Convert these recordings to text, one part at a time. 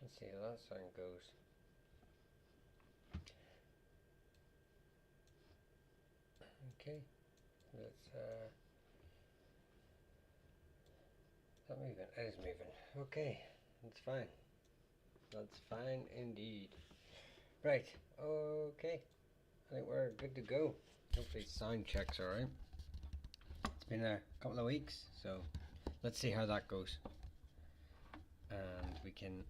Let's see how that sound goes. Okay, let's is that moving? It is moving. Okay, that's fine. That's fine indeed. Right, okay. I think we're good to go. Hopefully sound check's alright. It's been a couple of weeks, so let's see how that goes. And we can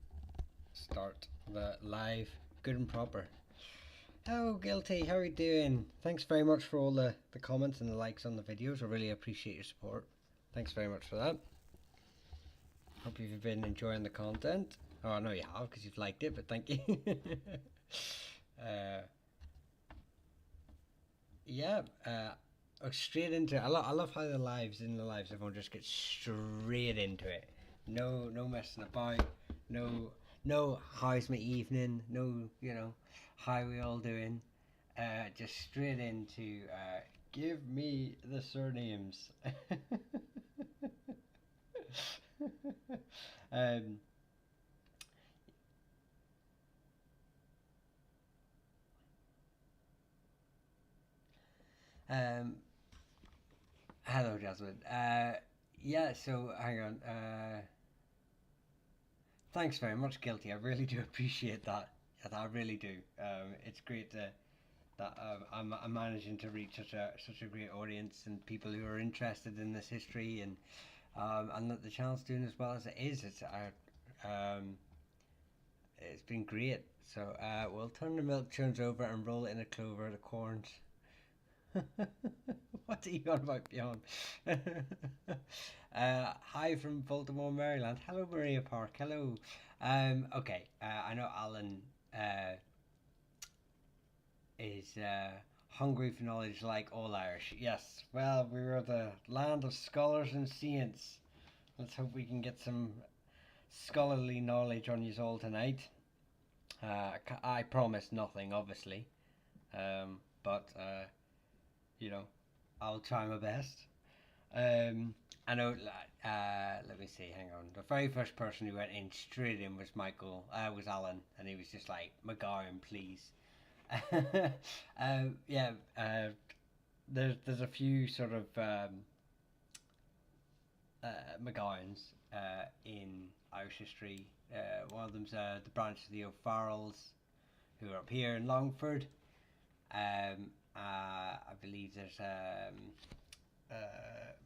start the live good and proper. Hello Guilty, how are you doing? Thanks very much for all the comments and the likes on the videos. I really appreciate your support. Thanks very much for that. Hope you've been enjoying the content. Oh, I know you have because you've liked it, but thank you. Yeah, straight into it. I love how the lives everyone just gets straight into it. No messing about. No how's my evening. No, how we all doing. Just straight into give me the surnames. um, um, Hello, Jasmine. Yeah, so hang on. Thanks very much, Guilty. I really do appreciate that. I really do. It's great that I'm managing to reach such a great audience and people who are interested in this history, and that the channel's doing as well as it is. It's been great. So we'll turn the milk tunes over and roll it in a clover, the corns. What are you on about, Beyond? Hi from Baltimore, Maryland. Hello, Maria Park. Hello. Okay, I know Alan is hungry for knowledge like all Irish. Yes, well, we are the land of scholars and saints. Let's hope we can get some scholarly knowledge on you all tonight. I promise nothing, obviously, but you know, I'll try my best. I know. Let me see. Hang on. The very first person who went in straight in was was Alan, and he was just like, "McGowan, please." Yeah. There's a few sort of McGowans in Irish history. One of them's the branch of the O'Farrells, who are up here in Longford. I believe there's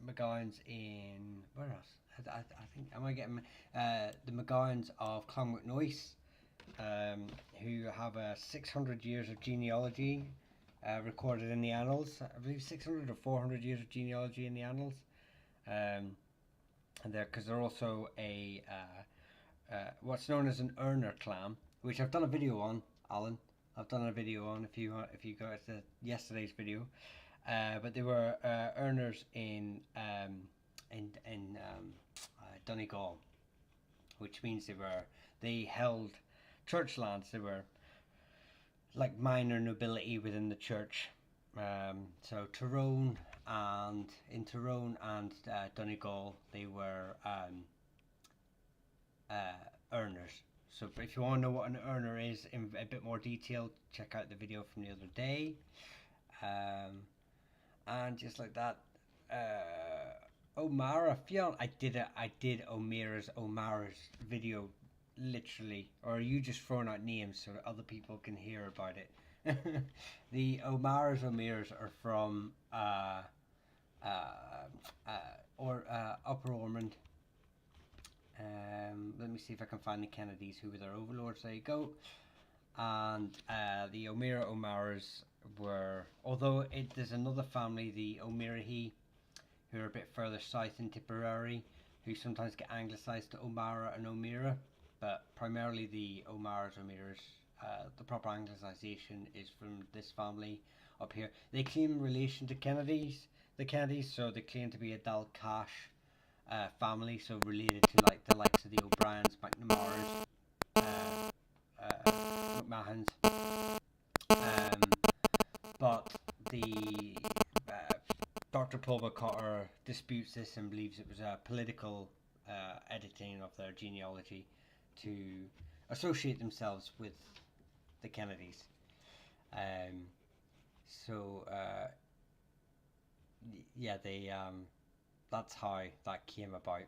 McGowans in where else? I think am I getting the McGowans of Clonmacnoise, who have 600 years of genealogy recorded in the annals. I believe 600 or 400 years of genealogy in the annals. And they're also a what's known as an Earner clan, which I've done a video on, Alan. I've done a video on if you go to yesterday's video. But they were earners in Donegal, which means they held church lands. They were like minor nobility within the church. So Tyrone and Donegal, they were earners. So if you want to know what an earner is in a bit more detail, check out the video from the other day. And just like that, O'Mara, Fionn, I did O'Mara's video, literally, or are you just throwing out names so that other people can hear about it? The O'Maras are from Upper Ormond. Let me see if I can find the Kennedys, who were their overlords. There you go. And the O'Maras were, although there's another family, the O'Mirahi, who are a bit further south in Tipperary, who sometimes get anglicised to O'Mara and O'Meara, but primarily the O'Maras, the proper anglicisation is from this family up here. They claim relation to the Kennedys, so they claim to be a Dalcash family, so related to like the likes of the O'Briens, McNamara's, McMahons. But the Dr. Paul McCutter disputes this and believes it was a political editing of their genealogy to associate themselves with the Kennedys. So yeah, they that's how that came about.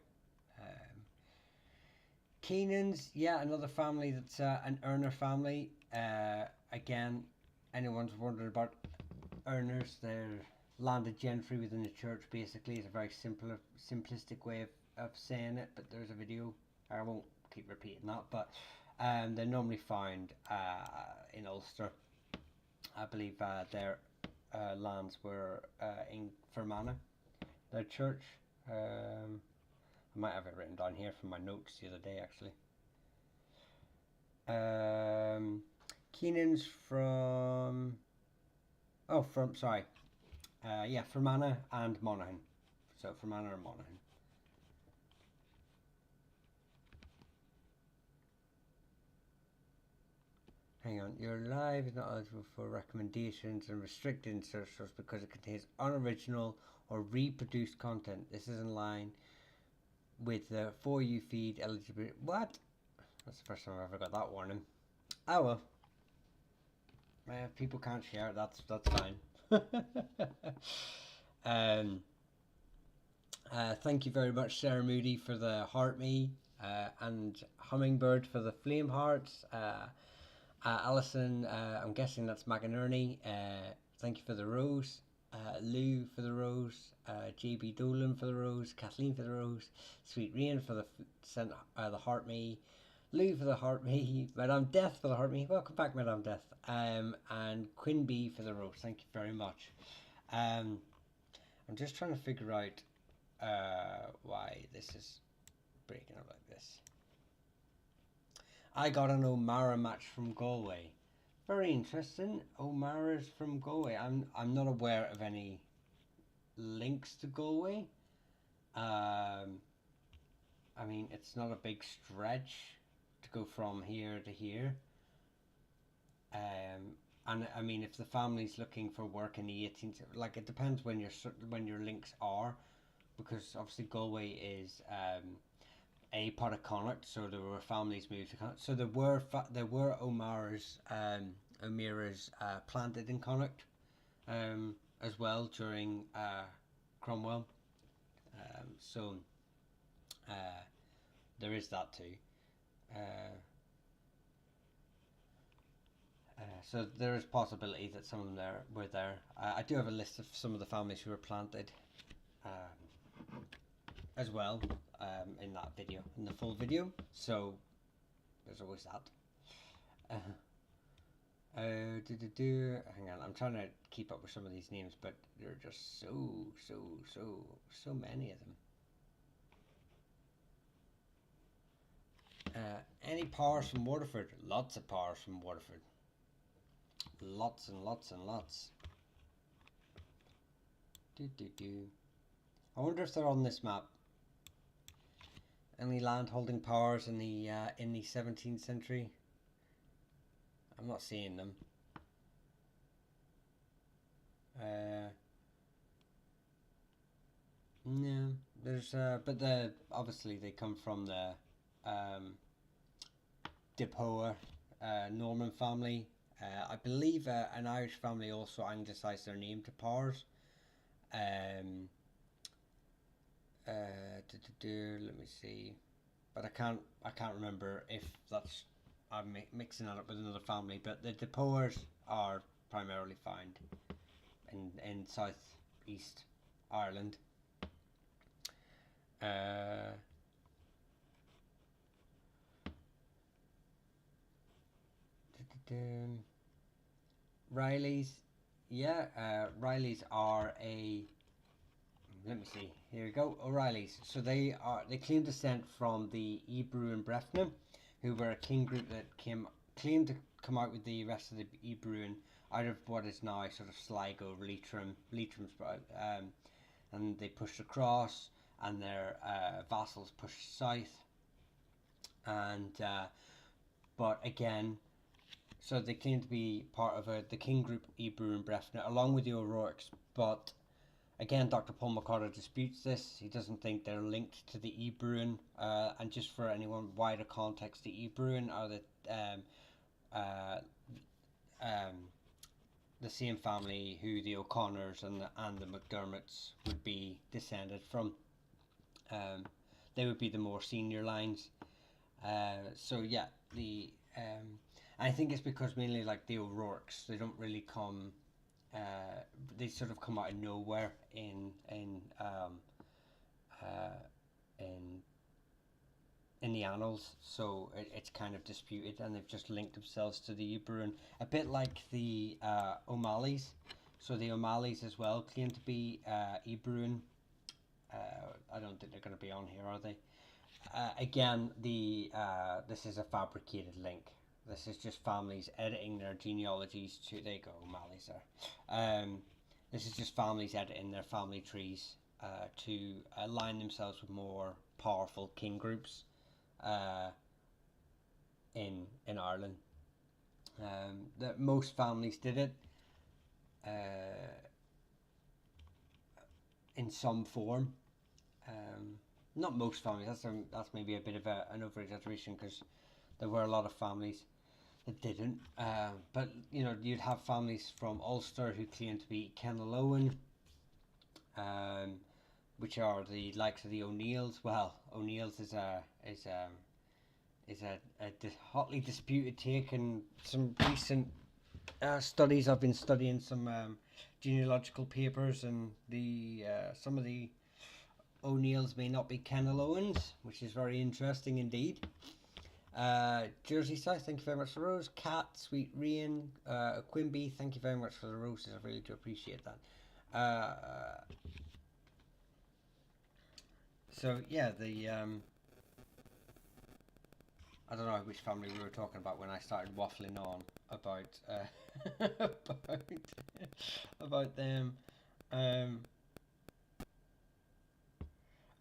Keenan's, yeah, another family that's an earner family. Again, anyone's wondering about earners, they're landed gentry within the church. Basically, it's a very simplistic way of saying it. But there's a video. I won't keep repeating that. But they're normally found in Ulster. I believe their lands were in Fermanagh, their church. I might have it written down here from my notes the other day, actually. Keenan's from... Oh, sorry. Yeah, Fermanagh and Monaghan. So, Fermanagh and Monaghan. Hang on. Your live is not eligible for recommendations and restricted in search results because it contains unoriginal or reproduced content. This is in line with the For You feed eligibility. What? That's the first time I've ever got that warning. Oh well. If people can't share, that's fine. Thank you very much, Sarah Moody, for the heart me, and Hummingbird for the flame hearts. Alison, I'm guessing that's McInerney. Thank you for the rose. Lou for the rose. JB Dolan for the rose. Kathleen for the rose. Sweet Rain for the heart me. Lou for the heart me. Madame Death for the heart me. Welcome back, Madame Death. And Quinn B for the rose. Thank you very much. I'm just trying to figure out why this is breaking up like this. I got an O'Mara match from Galway. Very interesting. O'Mara's from Galway. I'm not aware of any links to Galway. I mean, it's not a big stretch to go from here to here. And I mean, if the family's looking for work in the 18th, like it depends when your links are, because obviously Galway is a part of Connacht, so there were families moved to Connacht. So there were O'Mara's planted in Connacht as well during Cromwell. So there is that too. So there is possibility that some of them were there. I do have a list of some of the families who were planted as well in that video, in the full video. So there's always that. Hang on, I'm trying to keep up with some of these names, but there are just so many of them. Any powers from Waterford? Lots of powers from Waterford. Lots and lots and lots. I wonder if they're on this map. Any land holding powers in the 17th century? I'm not seeing them. No, there's but obviously they come from the Depoa Norman family. I believe an Irish family also anglicised their name to Powers. Let me see, but I can't remember if that's I'm mixing that up with another family. But the Depoers are primarily found in South East Ireland. Rileys, yeah, Rileys are a. Let me see. Here we go. O'Reillys. So they claim descent from the Ebru and Breffna, who were a king group that claimed to come out with the rest of the Ebru out of what is now sort of Sligo, Leitrim, and they pushed across, and their vassals pushed south, and but again. So they claim to be part of the king group Ebru and Breffna, along with the O'Rourke's, but Again, Dr. Paul McCarter disputes this. He doesn't think they're linked to the Ebruin. And just for anyone wider context, the Ebruin are uh, um, the same family who the O'Connors and the McDermotts would be descended from. They would be the more senior lines. So yeah, I think it's because mainly like the O'Rourkes, they don't really come. They sort of come out of nowhere uh, in in the annals, so it's kind of disputed, and they've just linked themselves to the Eburin, a bit like the O'Malleys. So the O'Malleys as well claim to be Eburin. I don't think they're going to be on here, are they? Again, this is a fabricated link. This is just families editing their genealogies to. There you go, O'Malleys there. This is just families editing their family trees to align themselves with more powerful king groups uh, in Ireland. That most families did it in some form. Not most families. That's maybe a bit of an over exaggeration, because there were a lot of families that didn't. But you know, you'd have families from Ulster who claimed to be Kenaloan, which are the likes of the O'Neills. Well, O'Neills is a hotly disputed take in some recent studies. I've been studying some genealogical papers, and the some of the O'Neills may not be Kenaloans, which is very interesting indeed. Jersey South, thank you very much for the rose. Cat, Sweet Rain, Quimby, thank you very much for the roses. I really do appreciate that. So yeah, I don't know which family we were talking about when I started waffling on about about about them. Um,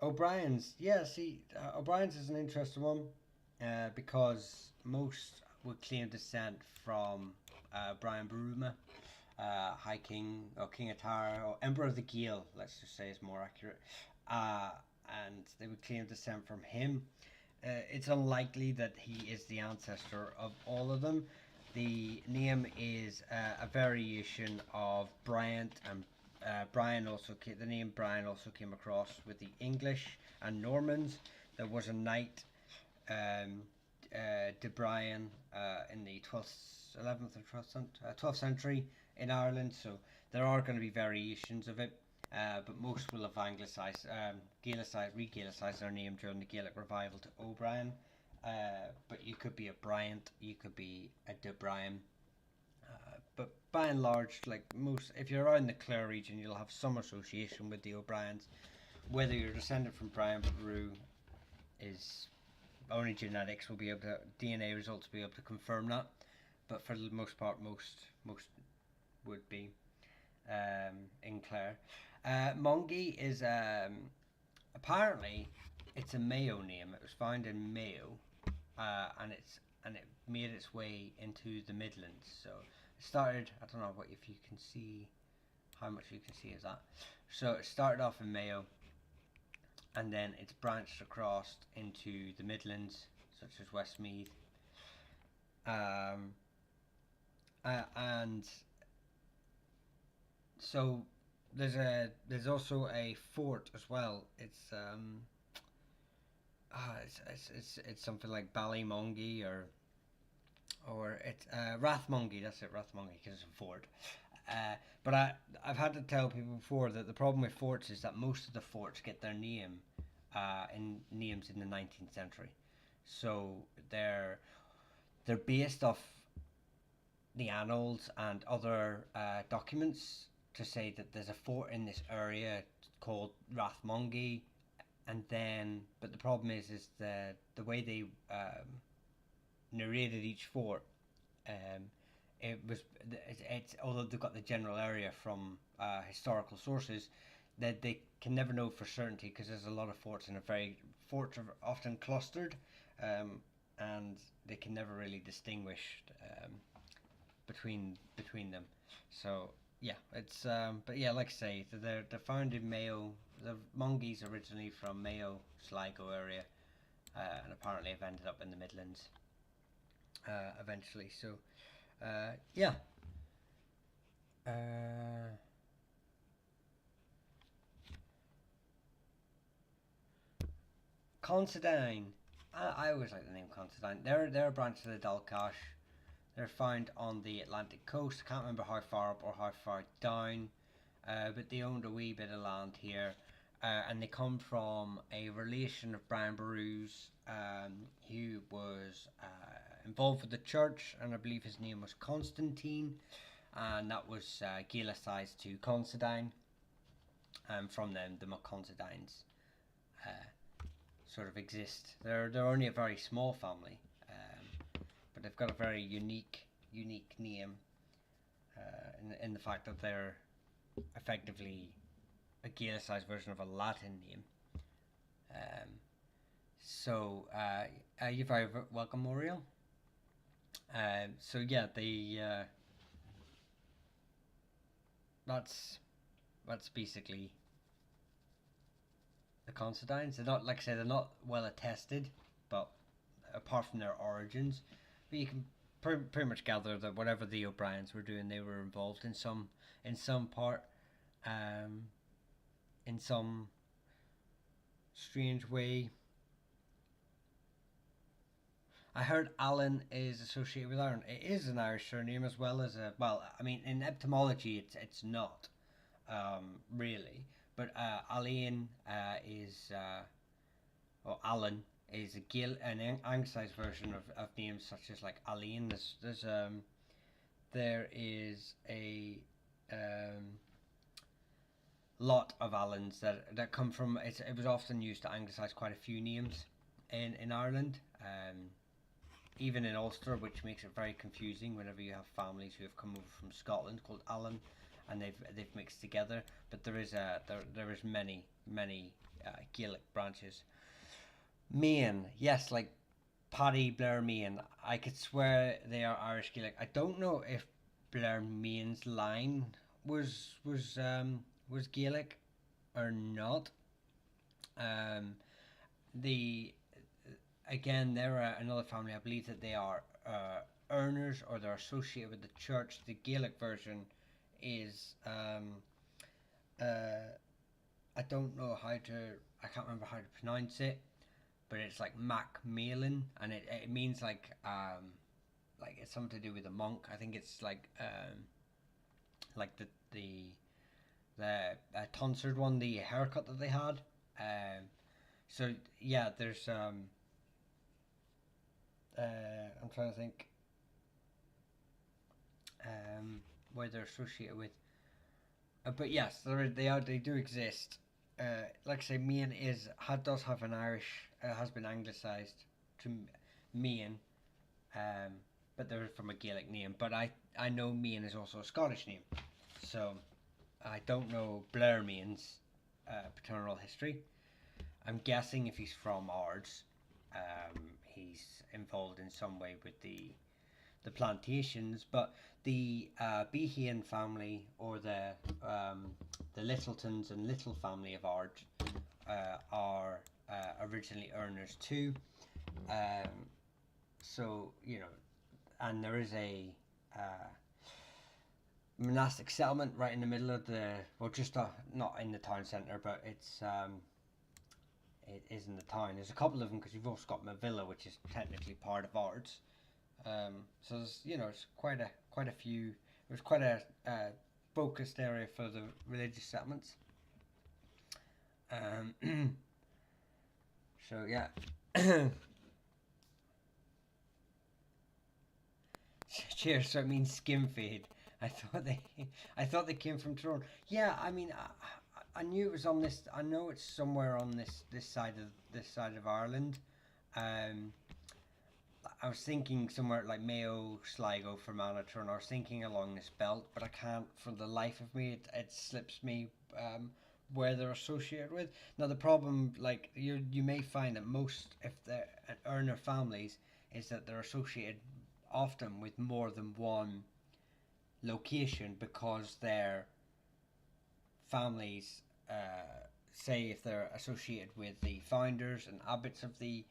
O'Brien's, yeah. See, O'Brien's is an interesting one because most would claim descent from Brian Baruma, High King or King of Tara or Emperor of the Gael. Let's just say is more accurate, uh, and they would claim descent from him. It's unlikely that he is the ancestor of all of them. The name is a variation of Bryant, and the name Brian also came across with the English and Normans. There was a knight, um, de Brian, in the 12th, 11th or 12th century in Ireland. So there are going to be variations of it. But most will have anglicised, re-Gaelicised their name during the Gaelic revival to O'Brien. But you could be a Bryant, you could be a De Brian. But by and large, like most, if you're around the Clare region, you'll have some association with the O'Briens. Whether you're descended from Brian Boru is only genetics will be able to, DNA results will be able to confirm that. But for the most part, most would be in Clare. Mongie is apparently it's a Mayo name. It was found in Mayo, and it made its way into the Midlands. So it started. I don't know what if you can see how much you can see is that. So it started off in Mayo, and then it's branched across into the Midlands, such as Westmeath, and so there's also a fort as well. It's something like Ballymongy or it's Rathmongy. That's it, Rathmongy, because it's a fort. But I've had to tell people before that the problem with forts is that most of the forts get their names in the 19th century, so they're based off the annals and other documents to say that there's a fort in this area called Rathmongy, and then but the problem is the way they narrated each fort. It was it's although they've got the general area from historical sources, that they can never know for certainty because there's a lot of forts forts are often clustered, and they can never really distinguish between them. So yeah, it's but yeah, like I say, they're found in Mayo. The monkeys originally from Mayo, Sligo area, and apparently have ended up in the Midlands eventually. So yeah. Uh, Considine. I always like the name Considine. They're a branch of the Dalcash. They're found on the Atlantic coast. I can't remember how far up or how far down, but they owned a wee bit of land here. And they come from a relation of Brian Boru's, who was involved with the church, and I believe his name was Constantine, and that was Gaelicized to Considine, and from them the Considines sort of exist. They're only a very small family, but they've got a very unique name in the fact that they're effectively a Gaelicized version of a Latin name. Um, you're very welcome, Muriel. So yeah, that's basically the Considines. They're not, like I said, they're not well attested, but apart from their origins, but you can pretty much gather that whatever the O'Briens were doing, they were involved in some part, um, in some strange way. I heard Allen is associated with Ireland. It is an Irish surname as well as a, well. I mean, in etymology, it's not really, but Alain is or Alan is a an anglicized version of names such as like Alain. There is a um, lot of Allens that come from. It was often used to anglicize quite a few names in Ireland. Even in Ulster, which makes it very confusing whenever you have families who have come over from Scotland called Allen, and they've mixed together. But there is many Gaelic branches. Maine, yes, like Paddy Blair Maine. I could swear they are Irish Gaelic. I don't know if Blair Maine's line was Gaelic or not. Um, the Again, they're another family. I believe that they are earners or they're associated with the church. The Gaelic version is I don't know how to. I can't remember how to pronounce it, but it's like Macmillan, and it means like it's something to do with a monk. I think it's like the tonsured one, the haircut that they had. So yeah, there's I'm trying to think where they're associated with. But yes, they do exist. Like I say, Maine does have an Irish has been anglicised to Maine, um, but they're from a Gaelic name. But I know Maine is also a Scottish name, so I don't know Blair Maine's paternal history. I'm guessing if he's from Ards, he's involved in some way with the plantations, but the Behan family or the Littletons and Little family of Ard are originally earners too. Um, so you know, and there is a monastic settlement right in the middle of just not in the town centre, but it is in the town. There's a couple of them because you've also got Mavilla, which is technically part of Ards. So there's it's quite a few. There's quite a focused area for the religious settlements. So yeah. Cheers. So it means skin fade. I thought they, I thought they came from Tyrone. Yeah, I mean, I knew it was on this. I know it's somewhere on this side of Ireland. Um, I was thinking somewhere like Mayo, Sligo, Fermanagh, Tyrone. I was thinking along this belt, but I can't for the life of me. It slips me where they're associated with. Now the problem, like you may find that most if they're earner families, is that they're associated often with more than one location because their families, say if they're associated with the founders and abbots of the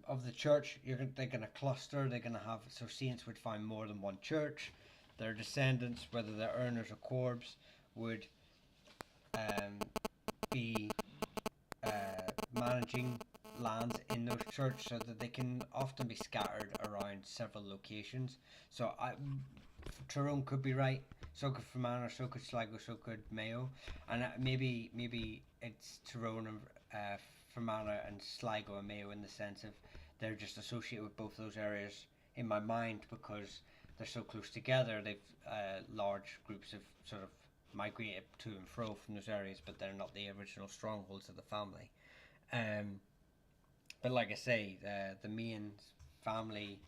of the church, they're going to cluster. They're going to have, so saints would find more than one church. Their descendants, whether they're earners or corbs, would be managing lands in those churches, so that they can often be scattered around several locations. So Tyrone could be right. So could Fermanagh, so could Sligo, so could Mayo, and maybe it's Tyrone and Fermanagh and Sligo and Mayo in the sense of they're just associated with both those areas in my mind because they're so close together. They've large groups of sort of migrated to and fro from those areas, but they're not the original strongholds of the family. But like I say, the main family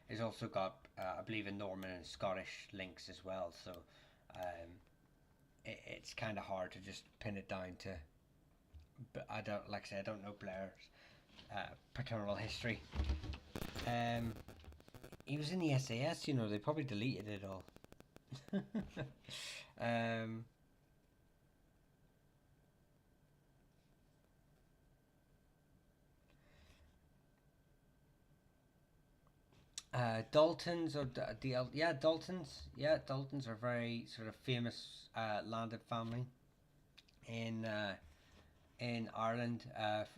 has also got, I believe, a Norman and Scottish links as well. So it's kind of hard to just pin it down to. But I don't, like I say, I don't know Blair's paternal history. He was in the SAS. They probably deleted it all. Daltons or Daltons are very sort of famous landed family in Ireland,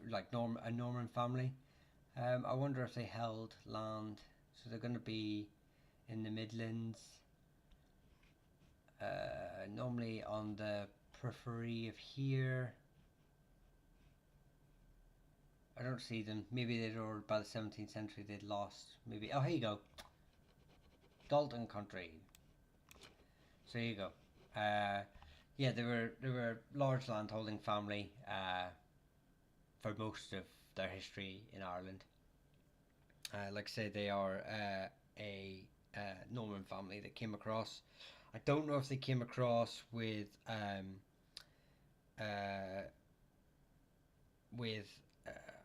like a Norman family. I wonder if they held land. So they're going to be in the Midlands, normally on the periphery of here. I don't see them. Maybe they'd, or by the 17th century they'd lost. Maybe. Oh, here you go. Dalton country. So here you go. Yeah, they were a large landholding family for most of their history in Ireland. Like I say, they are a Norman family that came across. I don't know if they came across with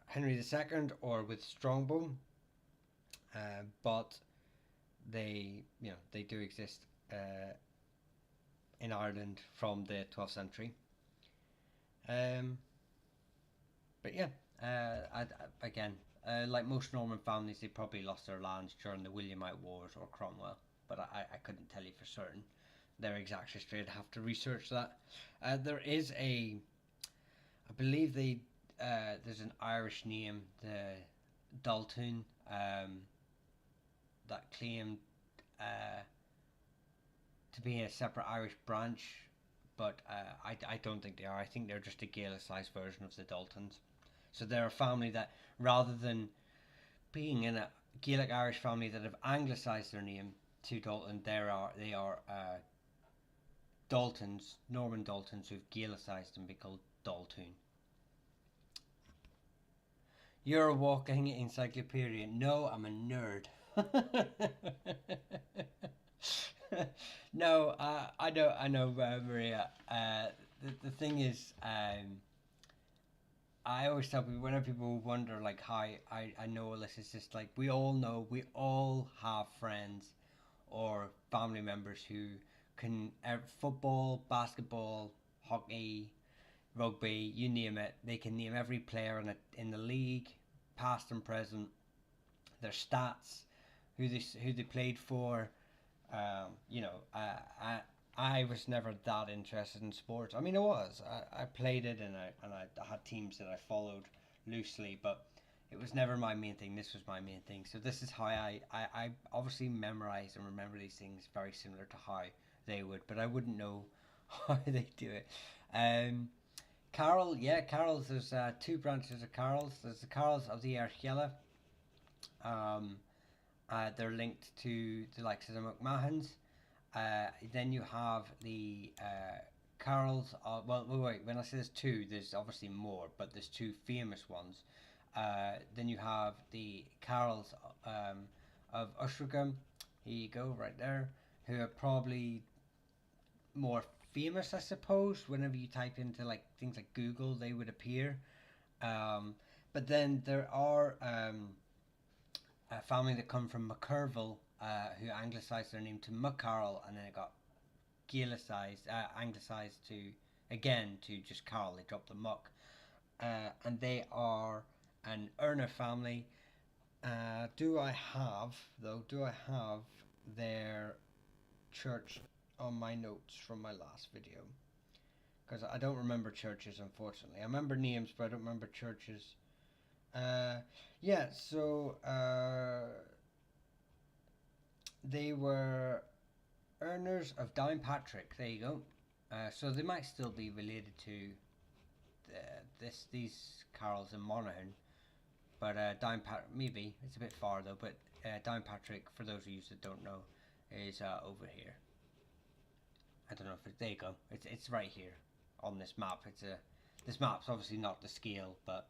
Henry II or with Strongbow, but they do exist in Ireland from the 12th century. But yeah, again, like most Norman families, they probably lost their lands during the Williamite Wars or Cromwell, but I couldn't tell you for certain their exact history. I'd have to research that. There is I believe there's an Irish name, the Daltoon, that claimed to be a separate Irish branch, but I don't think they are. I think they're just a Gaelicised version of the Daltons. So they're a family that, rather than being in a Gaelic Irish family that have anglicised their name to Dalton, they are Daltons, Norman Daltons, who've Gaelicised and be called Daltoon. You're a walking encyclopedia. No, I'm a nerd. No, I know, Maria. The thing is, I always tell people, whenever people wonder like how I know all this, it's just like we all have friends or family members who can football, basketball, hockey, rugby, you name it. They can name every player in the league, past and present, their stats, who they played for. I was never that interested in sports. I mean, I was. I played it, and I had teams that I followed loosely, but it was never my main thing. This was my main thing. So this is how I obviously memorize and remember these things very similar to how they would, but I wouldn't know how they do it. Carol, yeah, Carols. There's two branches of Carols. There's the Carols of the Airchella. They're linked to the likes of the McMahons. Then you have the Carols. Wait. When I say there's two, there's obviously more, but there's two famous ones. Then you have the Carols of Ushergum. Here you go, right there. Who are probably more famous, I suppose. Whenever you type into like things like Google, they would appear. But then there are a family that come from McCurville, who anglicised their name to McCarroll, and then it got Gaelicized, anglicised to just Carl. They dropped the muck, and they are an Erna family. Do I have their church on my notes from my last video? Because I don't remember churches, unfortunately. I remember names, but I don't remember churches. Yeah, so they were earners of Downpatrick. There you go. So they might still be related to these Carols in Monaghan, but Downpatrick, maybe it's a bit far though. But Downpatrick, for those of you that don't know, is over here. I don't know if there you go. It's right here on this map. This map's obviously not the scale, but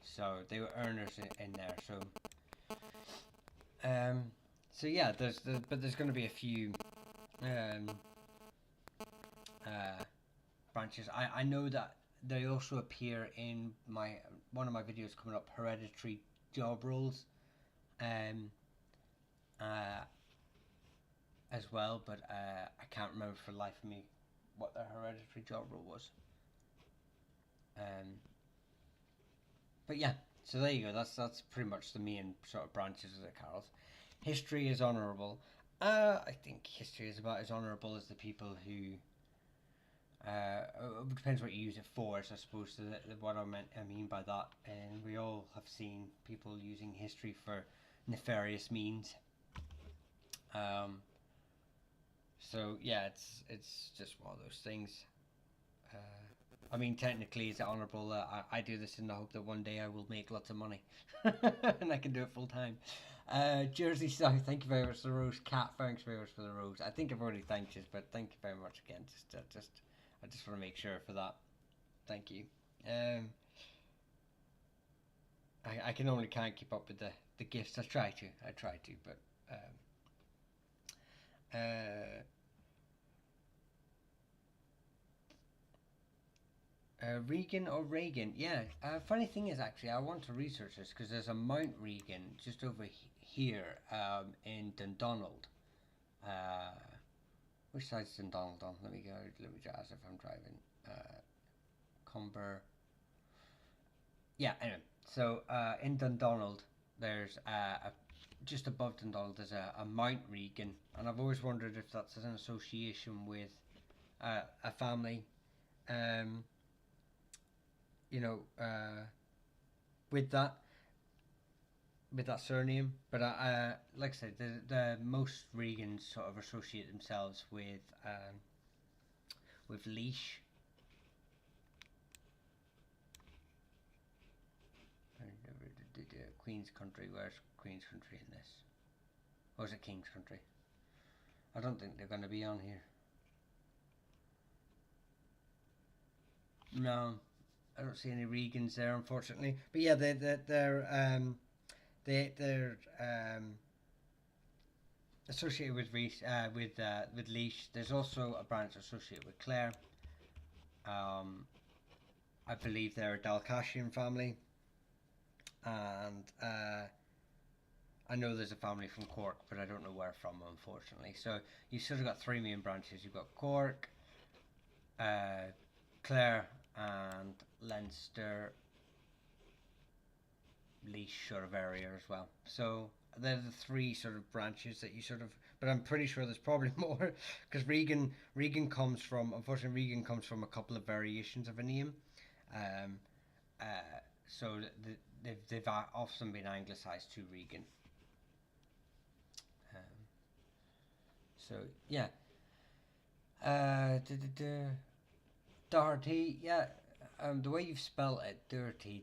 so they were earners in there. So yeah, there's going to be a few branches. I know that they also appear in one of my videos coming up, hereditary job roles, as well, but I can't remember for the life of me what their hereditary job role was. But yeah, so there you go. That's pretty much the main sort of branches of the Carols. History is honourable. I think history is about as honourable as the people who. It depends what you use it for, I suppose. What I mean by that, and we all have seen people using history for nefarious means. So yeah, it's just one of those things. I mean, technically, it's honourable. I do this in the hope that one day I will make lots of money, and I can do it full time. Jersey South, thank you very much for the rose. Cat, thanks very much for the rose. I think I've already thanked you, but thank you very much again. I just want to make sure for that. Thank you. I can only can't keep up with the gifts. I try to, but Regan or Reagan? Yeah. Funny thing is, actually, I want to research this because there's a Mount Regan just over here in Dundonald. Which side's Dundonald on? Let me just ask if I'm driving. Cumber. Yeah. Anyway, so in Dundonald, there's just above Dundonald, there's a Mount Regan, and I've always wondered if that's an association with a family. With that surname, but like I said, the most Regans sort of associate themselves with Leash. Queen's Country. Where's Queen's Country in this? Or is it King's Country? I don't think they're going to be on here. No, I don't see any Regans there, unfortunately. But yeah, they're associated with with Leash. There's also a branch associated with Clare. I believe they're a Dalcassian family, and I know there's a family from Cork, but I don't know where from, unfortunately. So you've sort of got three main branches. You've got Cork, Clare, and Leinster, Leash sort of area as well. So they're the three sort of branches that you sort of, but I'm pretty sure there's probably more, because Regan comes from, unfortunately, Regan comes from a couple of variations of a name. So they've often been anglicised to Regan. So yeah. Doherty, yeah. The way you've spelled it, Doherty.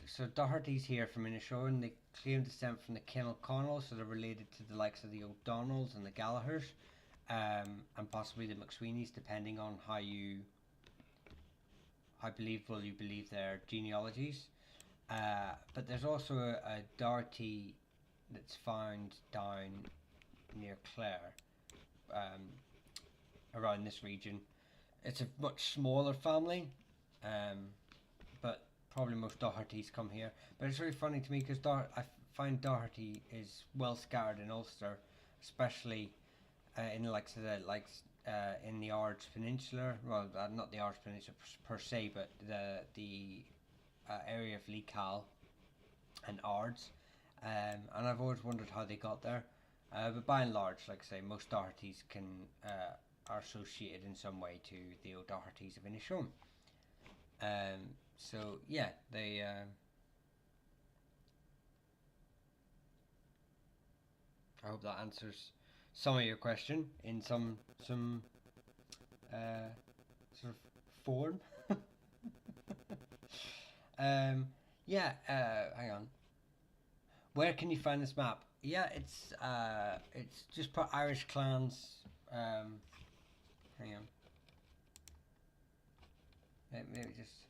So Doherty's here from Inishowen. They claim descent from the Kin'Connell, so they're related to the likes of the O'Donnells and the Gallaghers, and possibly the McSweeneys, depending on how you believe their genealogies. But there's also a Doherty that's found down near Clare, around this region. It's a much smaller family, but probably most Dohertys come here. But it's really funny to me because find Doherty is well scattered in Ulster, especially in like in the Ards Peninsula. Well, not the Ards Peninsula per se, but the area of Lee Cal and Ards. And I've always wondered how they got there. But by and large, like I say, most Dohertys are associated in some way to the O'Dohertys of Inishowen. So yeah, they. I hope that answers some of your question in some uh, sort of form. Yeah. Hang on. Where can you find this map? Yeah, it's just put Irish clans. Hang on. Maybe just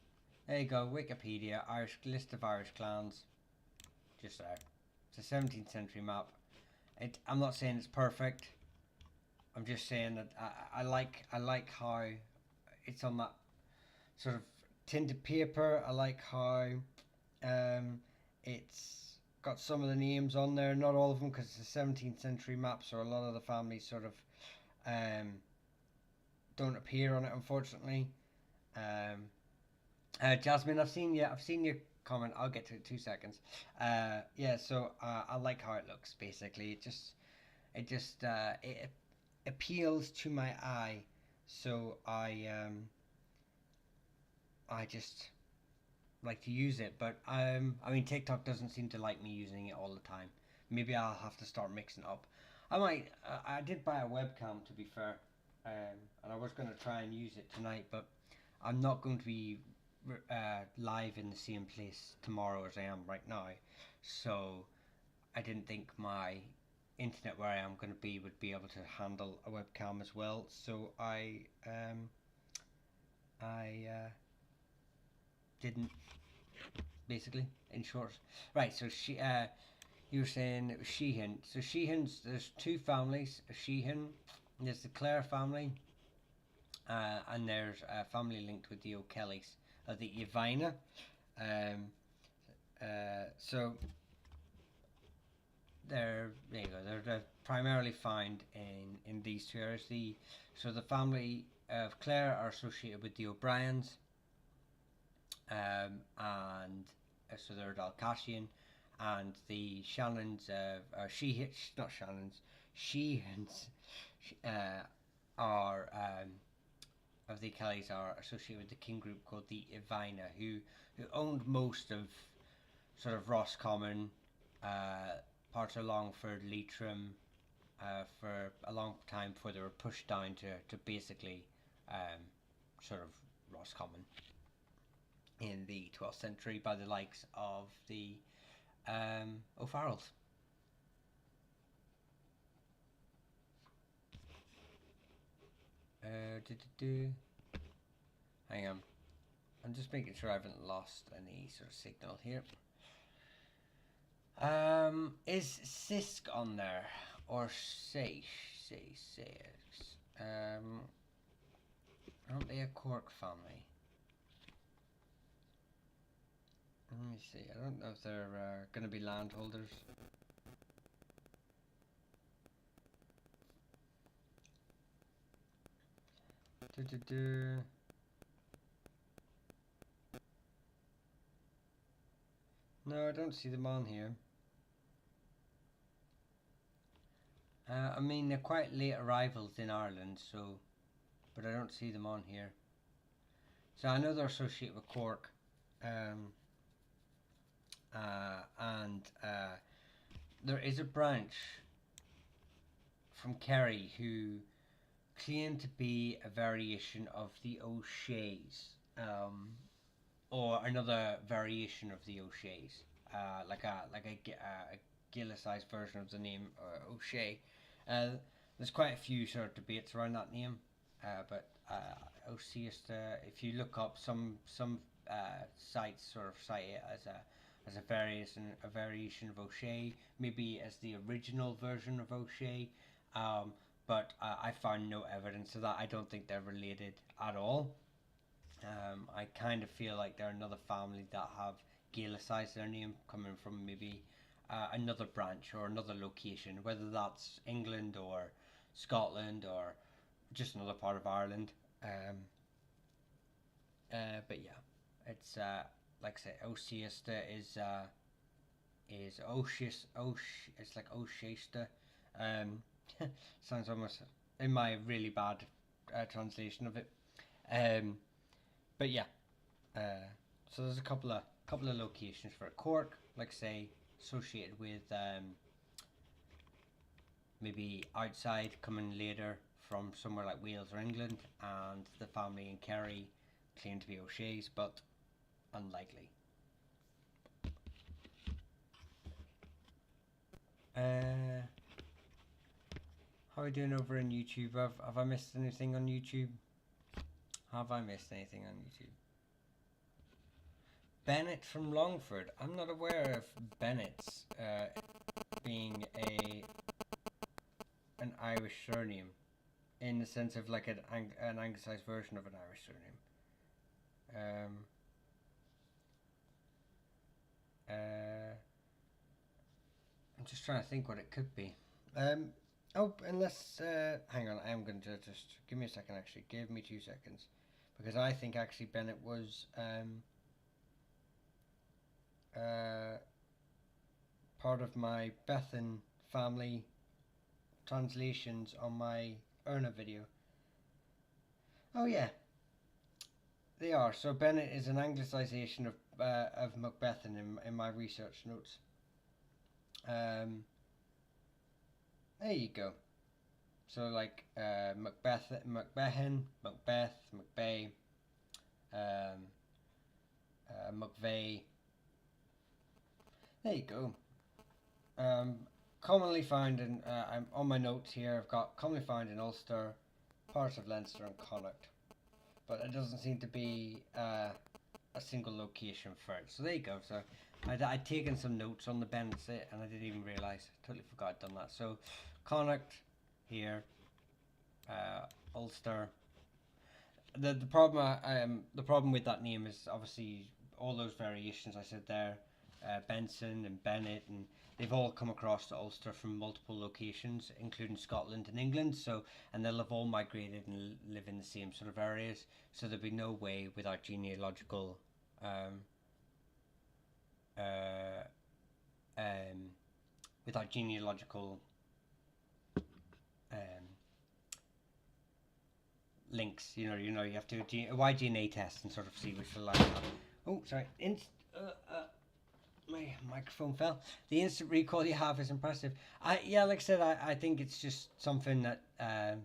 there you go. Wikipedia Irish list of Irish clans. Just there. It's a 17th century map. I'm not saying it's perfect. I'm just saying that I like how it's on that sort of tinted paper. I like how it's got some of the names on there, not all of them, because it's a 17th century map, so a lot of the families sort of don't appear on it, unfortunately. Jasmine, I've seen your comment. I'll get to it in 2 seconds. Yeah, so I like how it looks. Basically, it appeals to my eye, so I just like to use it. But I mean, TikTok doesn't seem to like me using it all the time. Maybe I'll have to start mixing it up. I might. I did buy a webcam, to be fair, and I was going to try and use it tonight, but I'm not going to be live in the same place tomorrow as I am right now, so I didn't think my internet where I am going to be would be able to handle a webcam as well. So I didn't, basically, in short. Right. So you were saying it was Sheehan. So Sheehan's, there's two families. Sheehan, there's the Clare family, and there's a family linked with the O'Kellys, the Ivina. So there you go. They're primarily found in these two areas. The family of Clare are associated with the O'Briens, and so they're Dalcassian, and the Shannons, not Shannons, Sheehans, are of the Kellys are associated with the king group called the Ivina, who owned most of sort of Roscommon, parts of Longford, Leitrim, for a long time before they were pushed down to basically sort of Roscommon in the 12th century by the likes of the O'Farrells. Hang on. I'm just making sure I haven't lost any sort of signal here. Is Sisk on there? Or Seish? Aren't they a Cork family? Let me see. I don't know if they're going to be landholders. No, I don't see them on here. I mean, they're quite late arrivals in Ireland, so, but I don't see them on here. So I know they're associated with Cork, and there is a branch from Kerry who claim to be a variation of the O'Sheas, or another variation of the O'Sheas, like a Gaelicized version of the name O'Shea. There's quite a few sort of debates around that name, but O'Sheas, if you look up some sites sort of cite it as a variation of O'Shea, maybe as the original version of O'Shea, but I found no evidence of that. I don't think they're related at all. I kind of feel like they're another family that have Gaelicized their name, coming from maybe another branch or another location, whether that's England or Scotland or just another part of Ireland. But yeah, it's like I say, Oceista is it's like Oceista. Um, sounds almost in my really bad translation of it. Um, but yeah, so there's a couple of locations for it. Cork, like say, associated with maybe outside coming later from somewhere like Wales or England, and the family in Kerry claim to be O'Shea's, but unlikely. How are we doing over in YouTube? Have I missed anything on YouTube? Have I missed anything on YouTube? Bennett from Longford. I'm not aware of Bennett's being an Irish surname, in the sense of like an anglicised version of an Irish surname. I'm just trying to think what it could be. Oh, unless hang on, I am going to just give me a second. Actually, give me 2 seconds, because I think actually Bennett was part of my Bethan family translations on my Erna video. Oh yeah, they are. So Bennett is an anglicisation of Macbethan in my research notes. There you go. So like Macbeth, Macbehan, Macbeth, McBay, McVeigh. There you go. Commonly found in, I'm on my notes here, I've got commonly found in Ulster, parts of Leinster and Connacht. But it doesn't seem to be a single location for it. So there you go. So I'd taken some notes on the Bennett's and I didn't even realise. Totally forgot I'd done that. So Connacht here, Ulster. The problem with that name is obviously all those variations I said there, Benson and Bennett, and they've all come across to Ulster from multiple locations, including Scotland and England. So, and they'll have all migrated and live in the same sort of areas. So there'll be no way without genealogical, um, without genealogical links. You have to do a Y-DNA test and sort of see which line. Oh, sorry. My microphone fell. The instant recall you have is impressive. Yeah, like I said, I think it's just something that I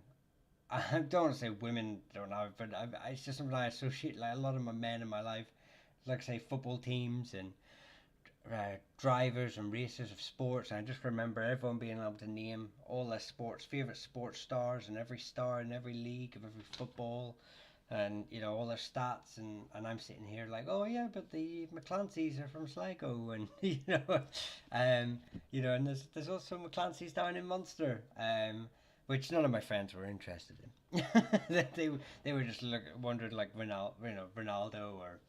don't want to say women don't have, but it's just something I associate. Like a lot of my men in my life, like I say, football teams and drivers and racers of sports. And I just remember everyone being able to name all their favorite sports stars, and every star in every league of every football, and all their stats, and I'm sitting here like, oh yeah, but the McClancy's are from Sligo, and and there's also McClancy's down in Munster, which none of my friends were interested in. they were just wondered like Ronaldo or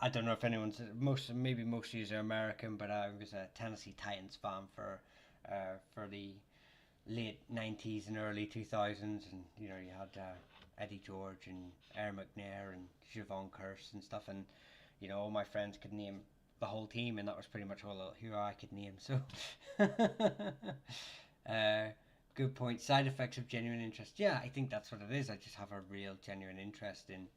I don't know if anyone's most of you are American, but I was a Tennessee Titans fan for the late 90s and early 2000s, and you had Eddie George and Aaron McNair and Siobhan Curse and stuff, and all my friends could name the whole team, and that was pretty much all who I could name. So good point. Side effects of genuine interest. Yeah, I think that's what it is. I just have a real genuine interest in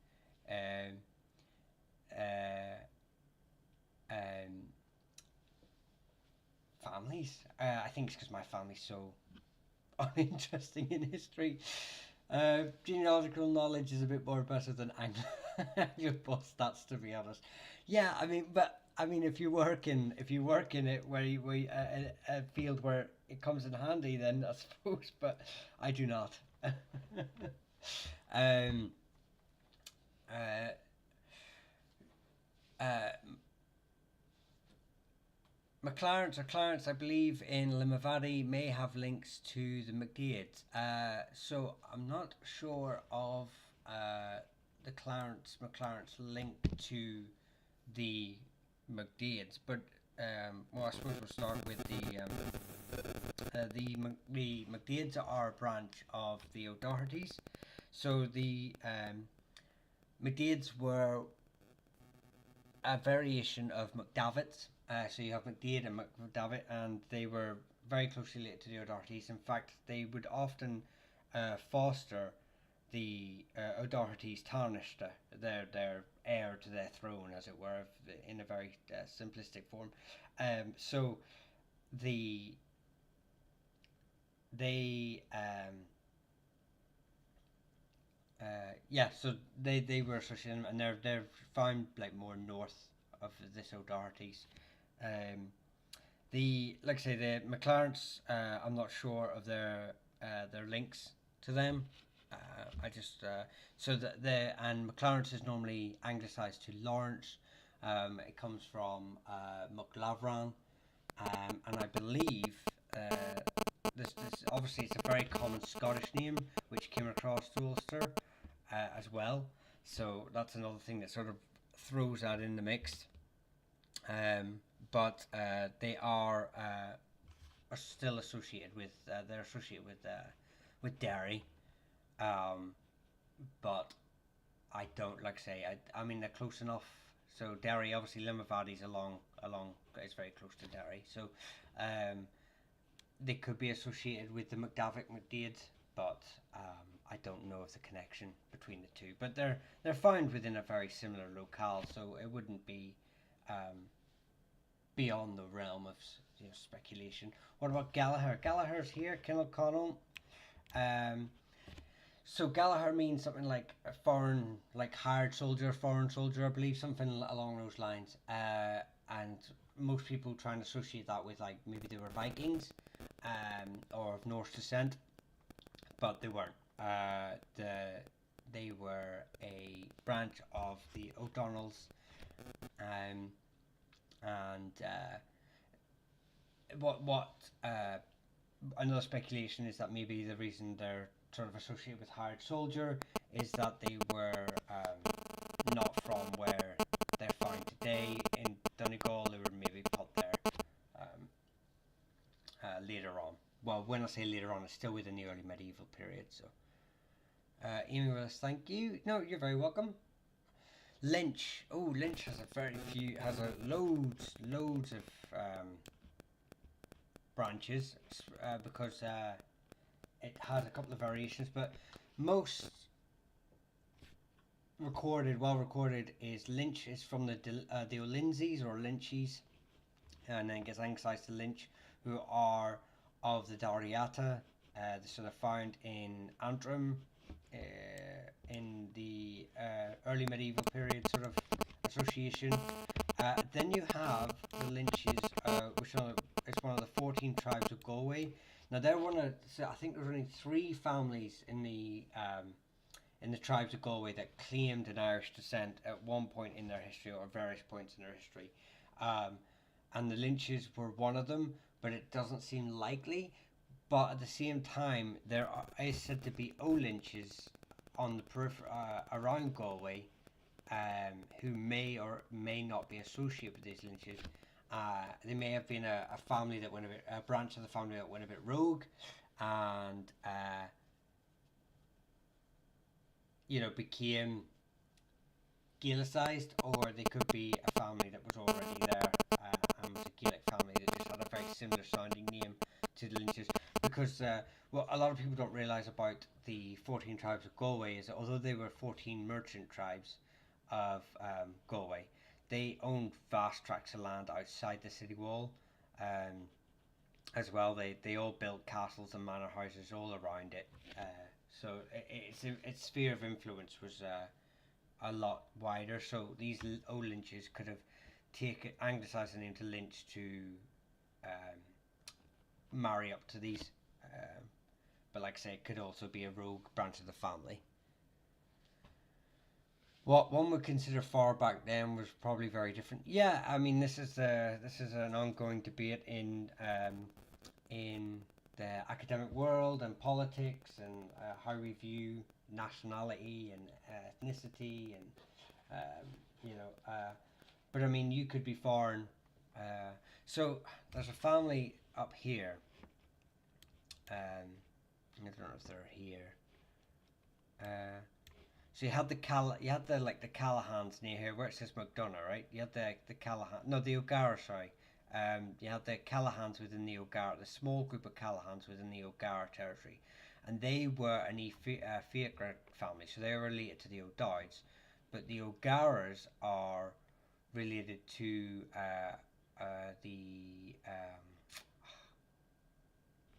families. I think it's because my family's so uninteresting in history. Genealogical knowledge is a bit more better than Anglo stats, to be honest. Yeah, I mean, if you work in it where a field where it comes in handy, then I suppose. But I do not. um. McLaren's or Clarence, I believe, in Limavady may have links to the McDeeds. So I'm not sure of the McLaren's link to the MacDades, but well, I suppose we'll start with the MacDades are a branch of the O'Dohertys. So the MacDades were a variation of McDavids. So you have MacDade and McDavid, and they were very closely related to the O'Dohertys. In fact, they would often foster the O'Dohertys tarnished their heir to their throne, as it were, in a very simplistic form. So the they yeah, so they were associated, and they're found like more north of this O'Dohertys. Um, the like I say, the McLarens, I'm not sure of their links to them. I just so the and McLarens is normally anglicised to Lawrence. It comes from McLavran, and I believe this obviously it's a very common Scottish name which came across to Ulster as well. So that's another thing that sort of throws that in the mix. But they are still associated with they're associated with Derry. But I don't like I say I mean they're close enough. So Derry, obviously Limavady's along it's very close to Derry. So they could be associated with the McDavick MacDade, but I don't know of the connection between the two. But they're found within a very similar locale, so it wouldn't be beyond the realm of speculation. What about Gallagher? Gallagher's here, Kilconnell. So Gallagher means something like a foreign, like hired soldier, foreign soldier, I believe, something along those lines. And most people try and associate that with like maybe they were Vikings, or of Norse descent, but they weren't. They were a branch of the O'Donnells, and what another speculation is that maybe the reason they're sort of associated with hired soldier is that they were not from where they're found today in Donegal. They were maybe put there later on. Well, when I say later on, it's still within the early medieval period. So, Amy Willis, thank you. No, you're very welcome. Lynch. Oh, Lynch has loads of branches because it has a couple of variations, but most well recorded is Lynch is from the O'Lindsys or Lynchies, and then gets anglicised to Lynch, who are of the Dariata. So they're found in Antrim in the early medieval period sort of association. Then you have the Lynches, which is one of the 14 tribes of Galway. Now they're I think there's only 3 families in the tribes of Galway that claimed an Irish descent at one point in their history or various points in their history. And the Lynches were one of them, but it doesn't seem likely. But at the same time, there is said to be O'Lynches on the periphery around Galway, who may or may not be associated with these Lynches. They may have been a family that went a branch of the family that went a bit rogue, and became Gaelicized, or they could be a family that was already there and was a Gaelic family that just had a very similar sounding name to the Lynches. Because what a lot of people don't realise about the 14 tribes of Galway is that although they were 14 merchant tribes of Galway, they owned vast tracts of land outside the city wall. As well, they all built castles and manor houses all around it. So its sphere of influence was a lot wider. So these old Lynches could have anglicised the name to Lynch to marry up to these. But like I say, it could also be a rogue branch of the family. What one would consider far back then was probably very different. Yeah, I mean this is an ongoing debate in the academic world and politics and how we view nationality and ethnicity and But I mean, you could be foreign. So there's a family up here. I don't know if they're here. So you had the like the Callahans near here, where it says McDonough, right? You had the Callahan, no, the O'Gara, sorry. You had the Callahans within the O'Gara, the small group of Callahans within the O'Gara territory, and they were an Fiacre family, so they were related to the O'Dowds, but the O'Garas are related to the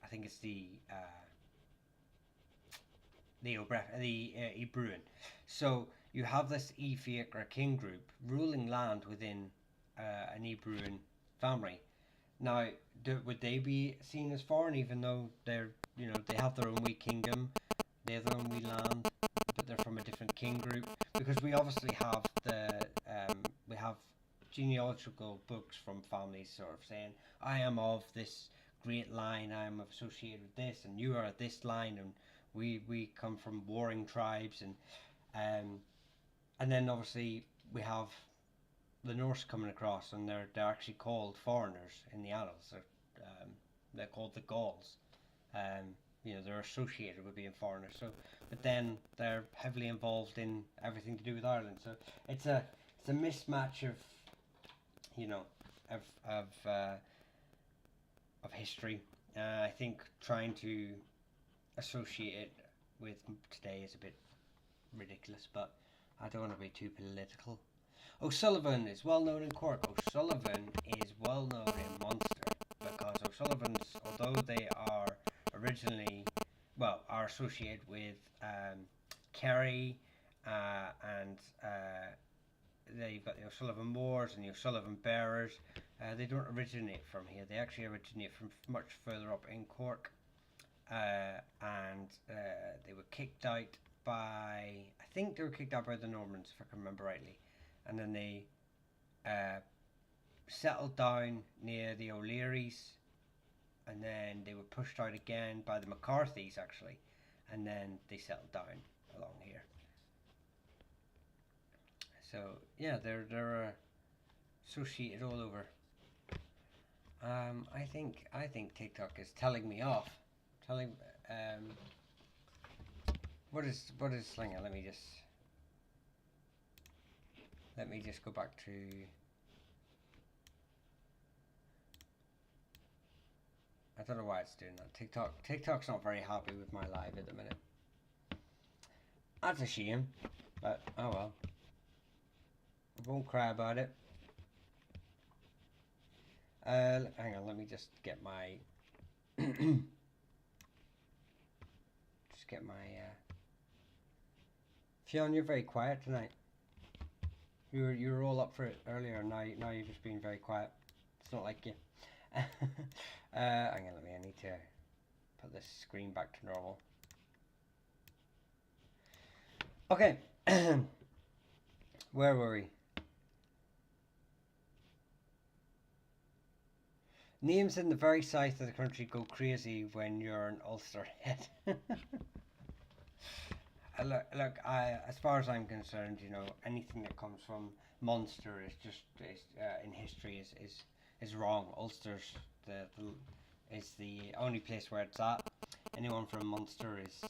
I think it's the Ebruin. So you have this Fiacre king group ruling land within an Ebruin family. Now, would they be seen as foreign, even though they have their own wee kingdom, they have their own wee land, but they're from a different king group? Because we obviously have we have genealogical books from families sort of saying, I am of this great line, I am associated with this, and you are this line, and we come from warring tribes, and then obviously we have the Norse coming across, and they're actually called foreigners in the annals. They're called the Gauls. They're associated with being foreigners. So, but then they're heavily involved in everything to do with Ireland. So it's a mismatch of of of uh, of history. I think trying to associate it with today is a bit ridiculous, but I don't want to be too political. O'Sullivan is well known in Cork. O'Sullivan is well known in Munster because O'Sullivans, although they are originally, are associated with Kerry and you've got the O'Sullivan Moors and the O'Sullivan Bearers. They don't originate from here. They actually originate from much further up in Cork. And they were kicked out I think they were kicked out by the Normans, if I can remember rightly. And then they settled down near the O'Learys, and then they were pushed out again by the McCarthys, actually, and then they settled down along here. So yeah, they're associated all over. I think TikTok is telling me off. What is Slinger? Let me just go back to. I don't know why it's doing that. TikTok's not very happy with my live at the minute. That's a shame, but oh well. I won't cry about it. Hang on, let me just get my Fionn, you're very quiet tonight. You were all up for it earlier, and now you're just being very quiet. It's not like you. Hang on, I need to put this screen back to normal. Okay. Where were we? Names in the very south of the country go crazy when you're an Ulster head. Look, as far as I'm concerned, anything that comes from Munster in history is wrong. Ulster's is the only place where it's at. Anyone from Munster is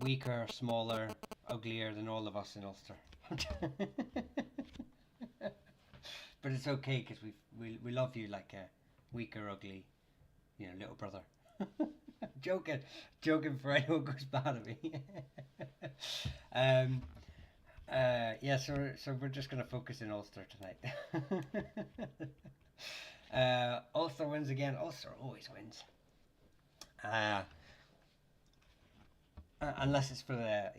weaker, smaller, uglier than all of us in Ulster. But it's okay because we love you like a weaker, ugly, little brother. joking for anyone who goes bad at me. Yeah, so we're just gonna focus in Ulster tonight. Ulster wins again. Ulster always wins. Unless it's for the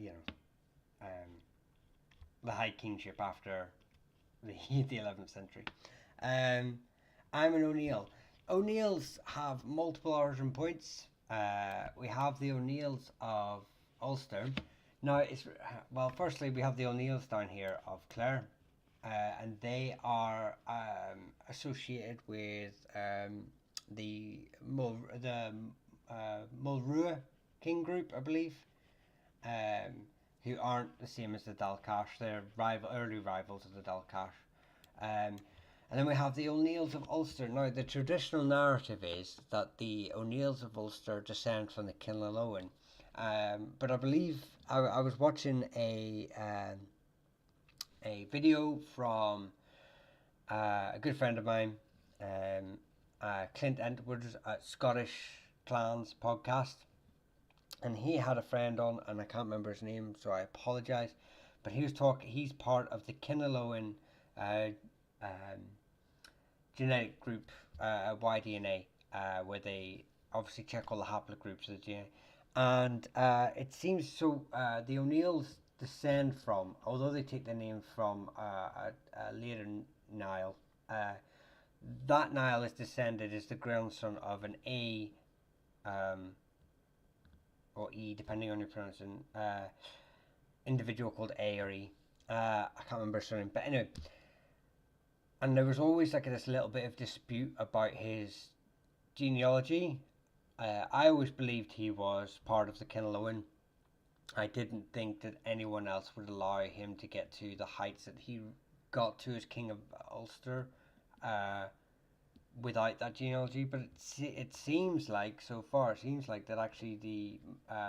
High Kingship after the 11th century. I'm an O'Neill. O'Neills have multiple origin points. We have the O'Neills of Ulster. Now, firstly, we have the O'Neills down here of Clare, and they are associated with the Mulrua King group, I believe. who aren't the same as the Dalcash. They're early rivals of the Dalcash. And then we have the O'Neills of Ulster. Now, the traditional narrative is that the O'Neills of Ulster descend from the Kinlowen. But I believe I was watching a video from a good friend of mine, Clint Entwood's Scottish Clans podcast, and he had a friend on, and I can't remember his name, so I apologise. But he was talking. He's part of the Kinlowen genetic group, YDNA, where they obviously check all the haplogroups of the DNA. And it seems so. The O'Neills descend from, although they take their name from a later Niall, that Niall is descended as the grandson of an A, or E, depending on your pronunciation, individual called A or E. I can't remember his surname, but anyway. And there was always like this little bit of dispute about his genealogy. I always believed he was part of the Kinlowen. I didn't think that anyone else would allow him to get to the heights that he got to as King of Ulster without that genealogy. But it seems like, so far, it seems like that actually the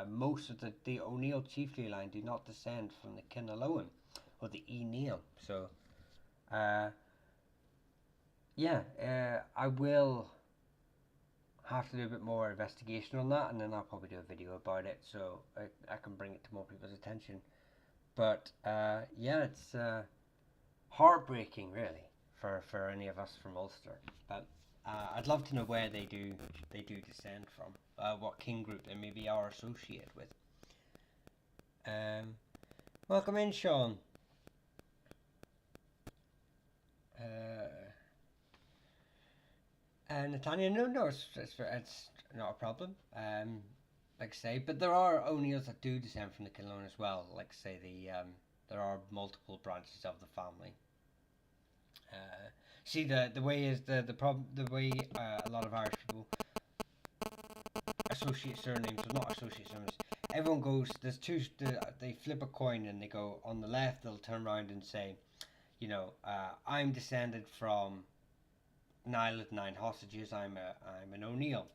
most of the O'Neill chiefly line do not descend from the Kinlowen or the O'Neill. So, I will have to do a bit more investigation on that, and then I'll probably do a video about it so I can bring it to more people's attention. But it's heartbreaking, really, for any of us from Ulster. But I'd love to know where they do descend from, what king group they maybe are associated with. Welcome in, Sean. Natanya, no, it's not a problem. Like I say, but there are O'Neills that do descend from the Kinlowen as well. Like I say, there are multiple branches of the family. See, the way is the problem. The way a lot of Irish people associate surnames, or not associate surnames. Everyone goes. There's two. They flip a coin and they go on the left. They'll turn around and say, I'm descended from Niall of the Nine Hostages. I'm an O'Neill.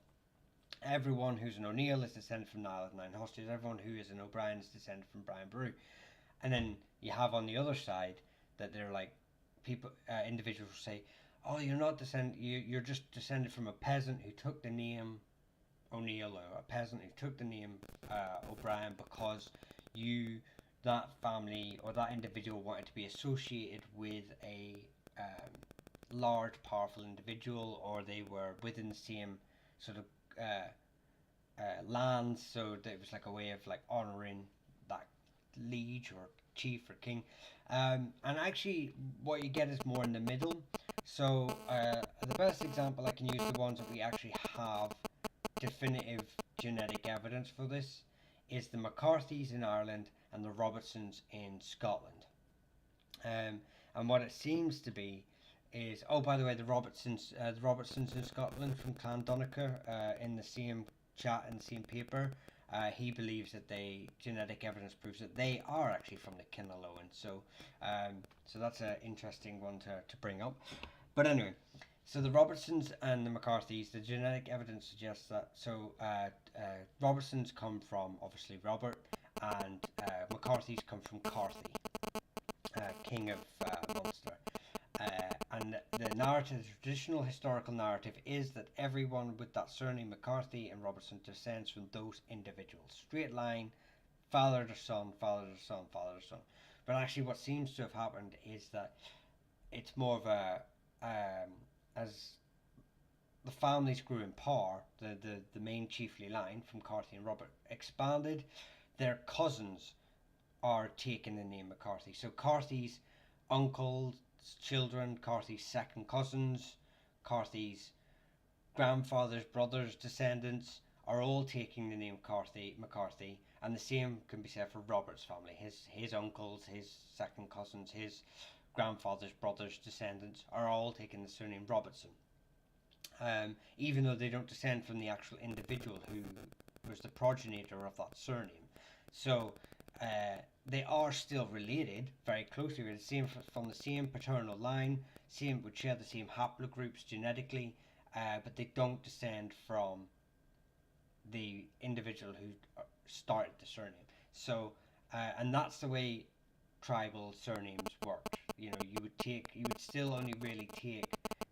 Everyone who's an O'Neill is descended from Niall of the Nine Hostages. Everyone who is an O'Brien is descended from Brian Boru. And then you have on the other side that they're like people, individuals say, "Oh, you're not descended. You're just descended from a peasant who took the name O'Neill, or a peasant who took the name O'Brien because that family or that individual wanted to be associated with a large, powerful individual, or they were within the same sort of lands, so that it was like a way of like honouring that liege or chief or king. And actually, what you get is more in the middle. So the best example I can use, the ones that we actually have definitive genetic evidence for this, is the McCarthys in Ireland and the Robertsons in Scotland. And what it seems to be is, oh, by the way, the Robertsons in Scotland from Clan Donegal, in the same chat and the same paper, he believes that genetic evidence proves that they are actually from the Kinlowen. So that's an interesting one to bring up. But anyway, so the Robertsons and the McCarthys, the genetic evidence suggests that. So Robertsons come from obviously Robert, and McCarthys come from Carthy, king of Munster. And the narrative, the traditional historical narrative, is that everyone with that surname McCarthy and Robertson descends from those individuals. Straight line, father to son, father to son, father to son. But actually what seems to have happened is that it's more of a, as the families grew in power, the main chiefly line from Carthy and Robert expanded, their cousins are taking the name McCarthy. So Carthy's uncles, children, Carthy's second cousins, Carthy's grandfather's brothers, descendants, are all taking the name McCarthy, and the same can be said for Robert's family. His uncles, his second cousins, his grandfather's brothers, descendants are all taking the surname Robertson, even though they don't descend from the actual individual who was the progenitor of that surname. So they are still related very closely. We're the same from the same paternal line, same would share the same haplogroups genetically, but they don't descend from the individual who started the surname. So, and that's the way tribal surnames worked. You know, you would still only really take,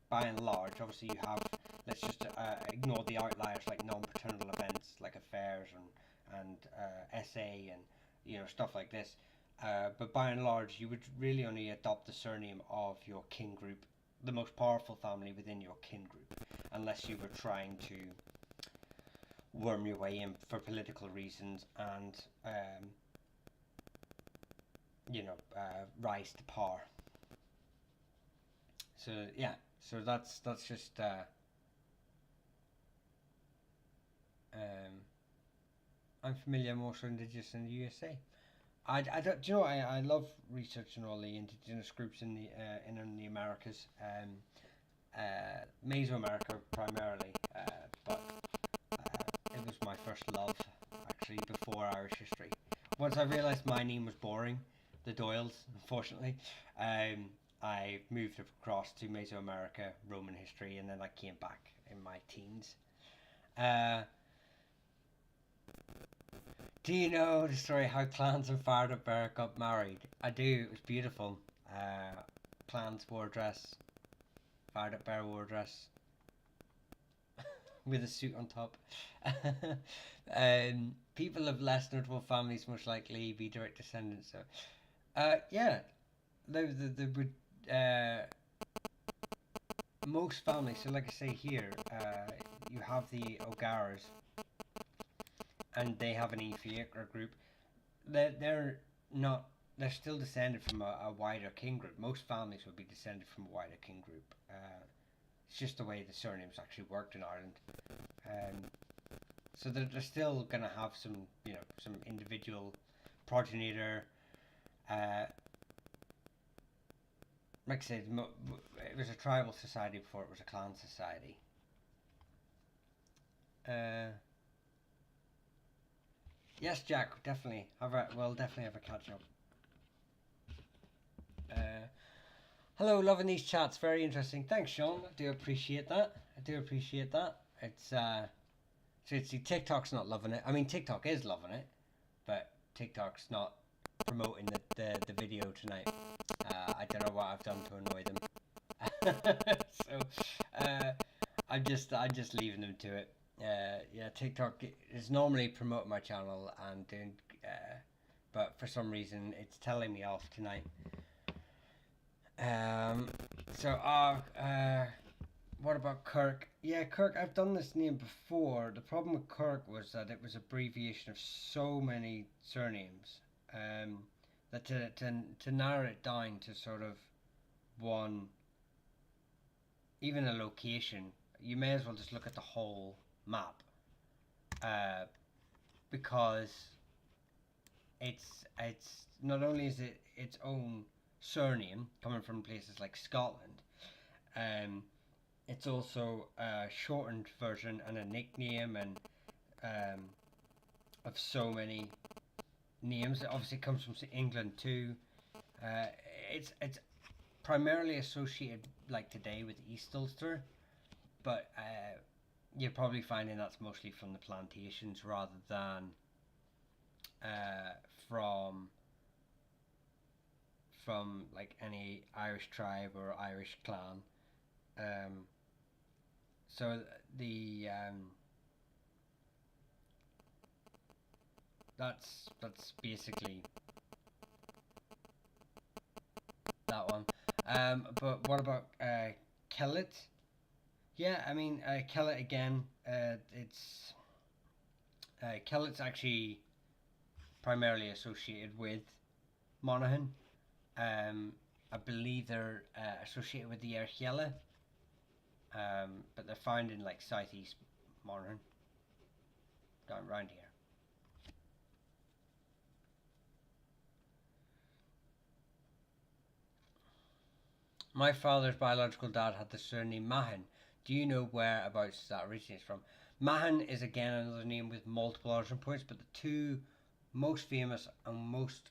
by and large, obviously you have, let's just ignore the outliers like non-paternal events like affairs and SA and, you know, stuff like this. But by and large, you would really only adopt the surname of your kin group, the most powerful family within your kin group, unless you were trying to worm your way in for political reasons and rise to power. So yeah, so that's just I'm familiar more so indigenous in the USA. I don't, do you know, I love researching all the indigenous groups in the Americas, Mesoamerica primarily, but it was my first love actually before Irish history. Once I realised my name was boring, the Doyles, unfortunately, I moved across to Mesoamerica, Roman history, and then I came back in my teens. Do you know the story how Clans and Fire the Bear got married? I do. It was beautiful. Clans wore a dress. Fire the Bear wore a dress with a suit on top. People of less notable families most likely be direct descendants. So, yeah, they would. Most families. So, like I say here, you have the O'Garas, and they have an Efiacre group. They're not. They're still descended from a wider kin group. Most families would be descended from a wider kin group. It's just the way the surnames actually worked in Ireland. So they're still gonna have some, some individual progenitor. Like I said, it was a tribal society before it was a clan society. Yes, Jack, definitely. We'll definitely have a catch up. Hello, loving these chats. Very interesting. Thanks, Sean. I do appreciate that. It's so see, TikTok's not loving it. I mean, TikTok is loving it, but TikTok's not promoting the video tonight. I don't know what I've done to annoy them. So I'm just leaving them to it. Yeah, TikTok is normally promoting my channel and doing, but for some reason it's telling me off tonight. What about Kirk? Yeah, Kirk, I've done this name before. The problem with Kirk was that it was abbreviation of so many surnames, that to narrow it down to sort of one, even a location, you may as well just look at the whole map, because it's not only is it its own surname coming from places like Scotland, it's also a shortened version and a nickname and of so many names. It obviously comes from England too. It's primarily associated like today with East Ulster, but you're probably finding that's mostly from the plantations rather than from like any Irish tribe or Irish clan. So the that's basically that one. But what about Kellet? Yeah, I mean Kellet again. It's Kellet's actually primarily associated with Monaghan. I believe they're associated with the Airchiela, but they're found in like southeast Monaghan, down around here. My father's biological dad had the surname Mahan. Do you know whereabouts that originates from? Mahan is again another name with multiple origin points, but the two most famous and most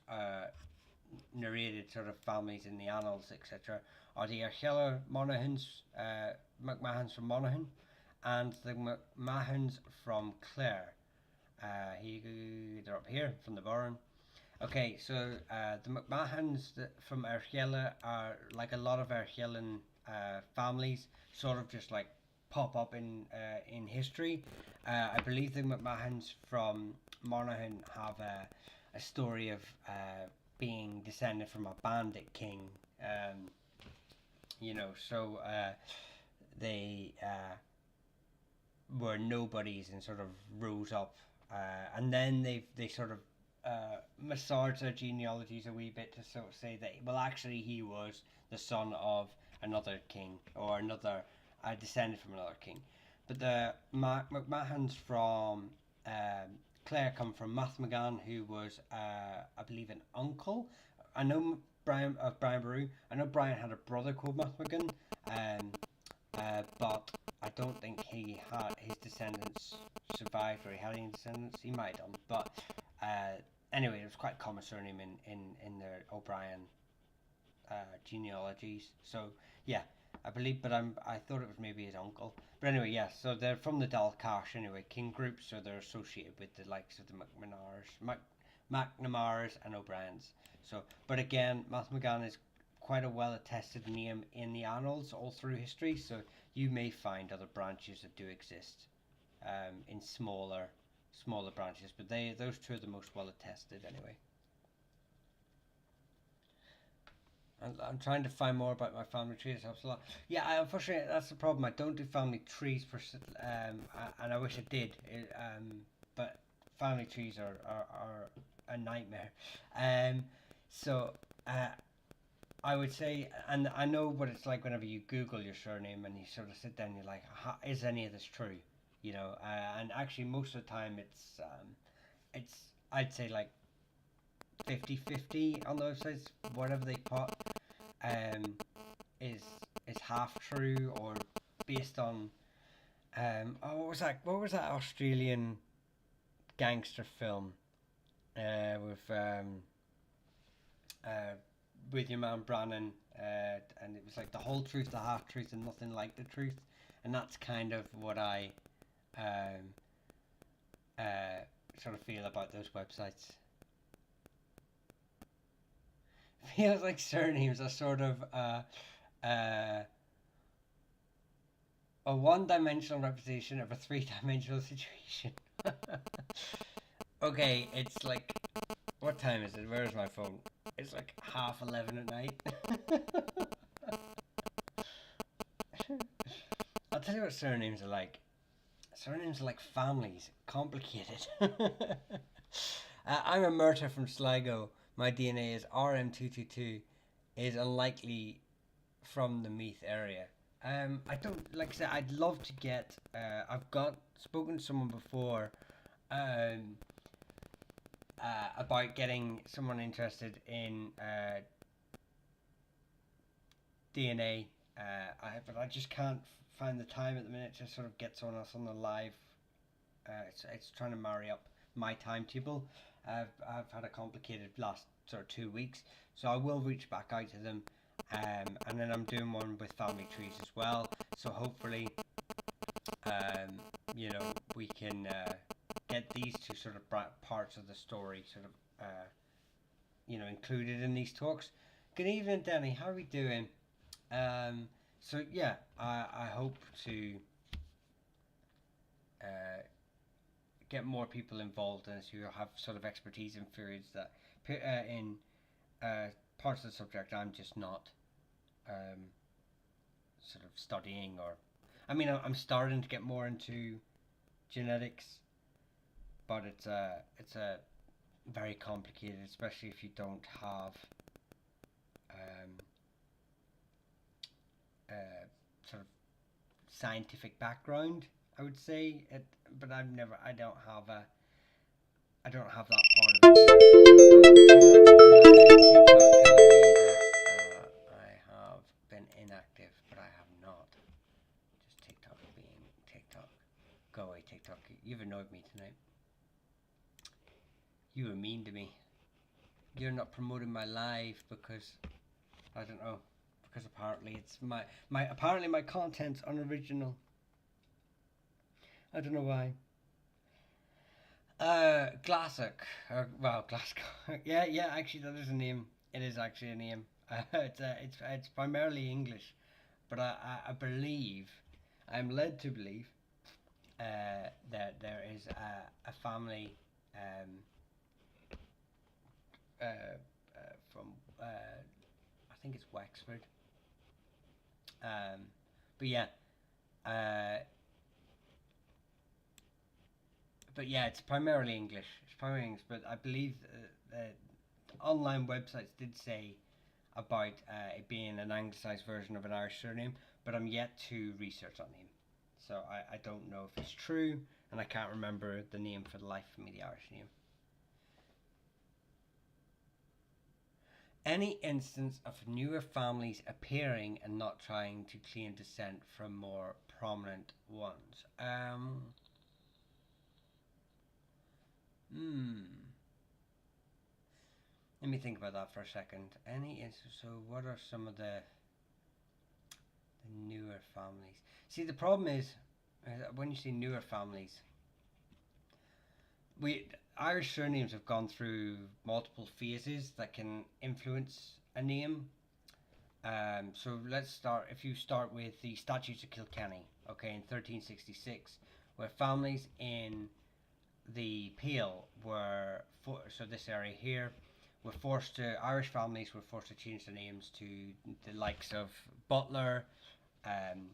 narrated sort of families in the annals, etc., are the Archella Monaghan's, McMahons from Monaghan, and the McMahons from Clare. They're up here from the Burren. Okay, so the McMahons from Archella are like a lot of Archellan families, sort of just like pop up in history. I believe the McMahons from Monaghan have a story of being descended from a bandit king. Um, so they were nobodies and sort of rose up, and then they sort of massage their genealogies a wee bit to sort of say that, well, actually he was the son of another king, or another descended from another king. But the McMahons from Clare come from Mathmagan, who was I believe an uncle. I know Brian Baru. I know Brian had a brother called Mathmagan, but I don't think he had his descendants survived, or he had any descendants. He might have done, but anyway, it was quite a common surname in their O'Brien genealogies. So yeah, I believe, but I thought it was maybe his uncle. But anyway, yeah. So they're from the Dalcash anyway, king group. So they're associated with the likes of the McNamara's and O'Briens. So, but again, Mathmagan is quite a well attested name in the annals all through history. So you may find other branches that do exist in smaller branches, but those two are the most well attested anyway. I'm trying to find more about my family trees. Helps a lot. Yeah, unfortunately, that's the problem. I don't do family trees and I wish I did. But family trees are a nightmare. So I would say, and I know what it's like whenever you Google your surname and you sort of sit down and you're like, is any of this true? And actually most of the time it's I'd say like 50-50 on those sites. Whatever they put is half true, or based on what was that Australian gangster film with your man Brannon, and it was like the whole truth, the half truth, and nothing like the truth. And that's kind of what I sort of feel about those websites. Feels like surnames are sort of a one-dimensional representation of a three-dimensional situation. Okay, it's like, what time is it? Where's my phone? It's like 11:30 at night. I'll tell you what surnames are like. Surnames are like families, complicated. I'm a Murta from Sligo. My DNA is RM222. Is unlikely from the Meath area. I don't, like I said, I'd love to get. I've spoken to someone before. About getting someone interested in DNA, but I just can't find the time at the minute to sort of get someone else on the live. It's trying to marry up my timetable. I've had a complicated last sort of 2 weeks, so I will reach back out to them, and then I'm doing one with family trees as well. So hopefully, we can get these two sort of parts of the story sort of included in these talks. Good evening, Danny. How are we doing? So yeah, I hope to get more people involved in this who have sort of expertise in periods that in parts of the subject I'm just not sort of studying, or I mean I'm starting to get more into genetics, but it's a very complicated, especially if you don't have sort of scientific background. I would say it, but I don't have that part of it. I have been inactive, but I have not. Just TikTok being TikTok. Go away, TikTok. You've annoyed me tonight. You were mean to me. You're not promoting my live because I don't know. Because apparently it's apparently my content's unoriginal. I don't know why. Classic. Well, Glasgow. Yeah. Actually, that is a name. It is actually a name. It's primarily English, but I believe, I'm led to believe, that there is a family, um, from I think it's Wexford. But yeah, uh, it's primarily English. It's primarily English, but I believe online websites did say about it being an anglicised version of an Irish surname, but I'm yet to research that name. So I don't know if it's true, and I can't remember the name for the life of me, the Irish name. Any instance of newer families appearing and not trying to claim descent from more prominent ones? Let me think about that for a second. So what are some of the newer families? See, the problem is when you say newer families, Irish surnames have gone through multiple phases that can influence a name. So let's start. If you start with the Statutes of Kilkenny, okay, in 1366, where families in the Pale so this area here, Irish families were forced to change their names to the likes of Butler, um,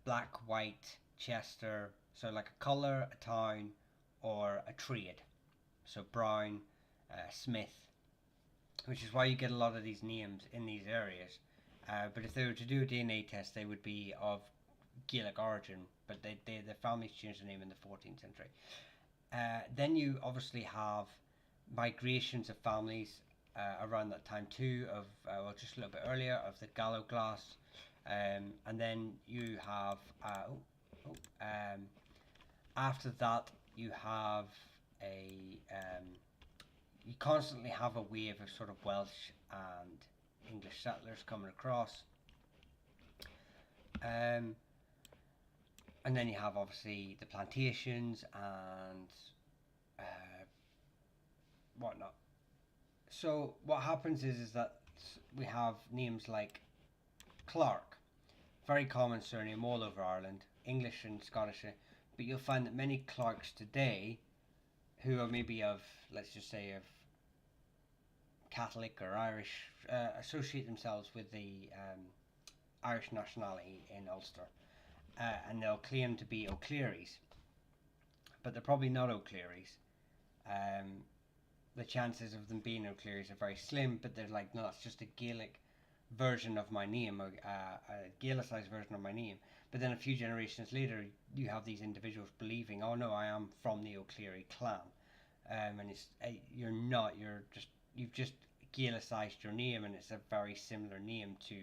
Black, White, Chester. So like a colour, a town, or a trade. So Brown, Smith, which is why you get a lot of these names in these areas. But if they were to do a DNA test, they would be of Gaelic origin, but the families changed their name in the 14th century. Then you obviously have migrations of families around that time too, just a little bit earlier, of the Gallo glass. And then you have, after that, you have you constantly have a wave of sort of Welsh and English settlers coming across. And then you have obviously the plantations and whatnot. So what happens is that we have names like Clark, very common surname all over Ireland, English and Scottish, but you'll find that many Clarks today, who are maybe of, let's just say, of Catholic or Irish, associate themselves with the Irish nationality in Ulster, and they'll claim to be O'Clearys, but they're probably not O'Clearys. The chances of them being O'Clearys are very slim, but they're like, no, that's just a Gaelic version of my name, a Gaelicized version of my name. But then a few generations later, you have these individuals believing, oh no, I am from the O'Cleary clan, and it's you're not. You've just Gaelicized your name, and it's a very similar name to.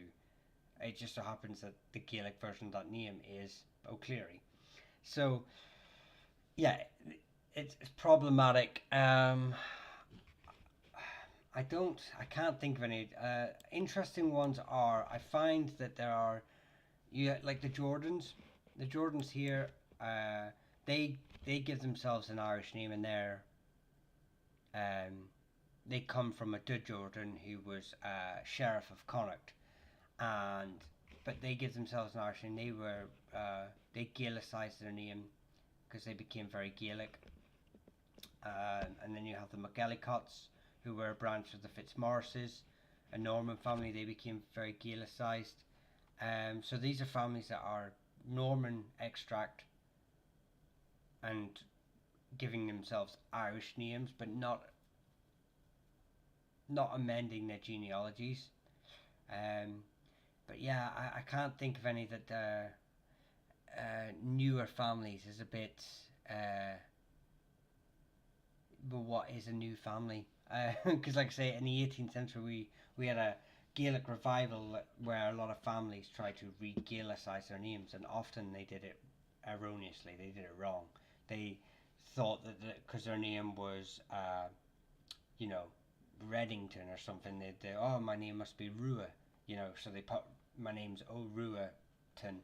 It just so happens that the Gaelic version of that name is O'Cleary. So, yeah, it's problematic. I can't think of any. Interesting ones are, I find that there are, like the Jordans. The Jordans here, they give themselves an Irish name, and they come from a Dud Jordan who was Sheriff of Connacht, but they give themselves an Irish name. They Gaelicized their name because they became very Gaelic. And then you have the McEllicots, who were a branch of the Fitzmaurices, a Norman family. They became very Gaelicized. So these are families that are Norman extract and giving themselves Irish names, but not amending their genealogies. But yeah, I can't think of any that newer families is a bit. But what is a new family? Because, like I say, in the 18th century, we had a Gaelic revival where a lot of families tried to re-Gaelicize their names, and often they did it erroneously. They did it wrong. thought that because their name was, you know, Reddington or something, they oh, my name must be Rua, you know, so they put my name's O'Ruaton,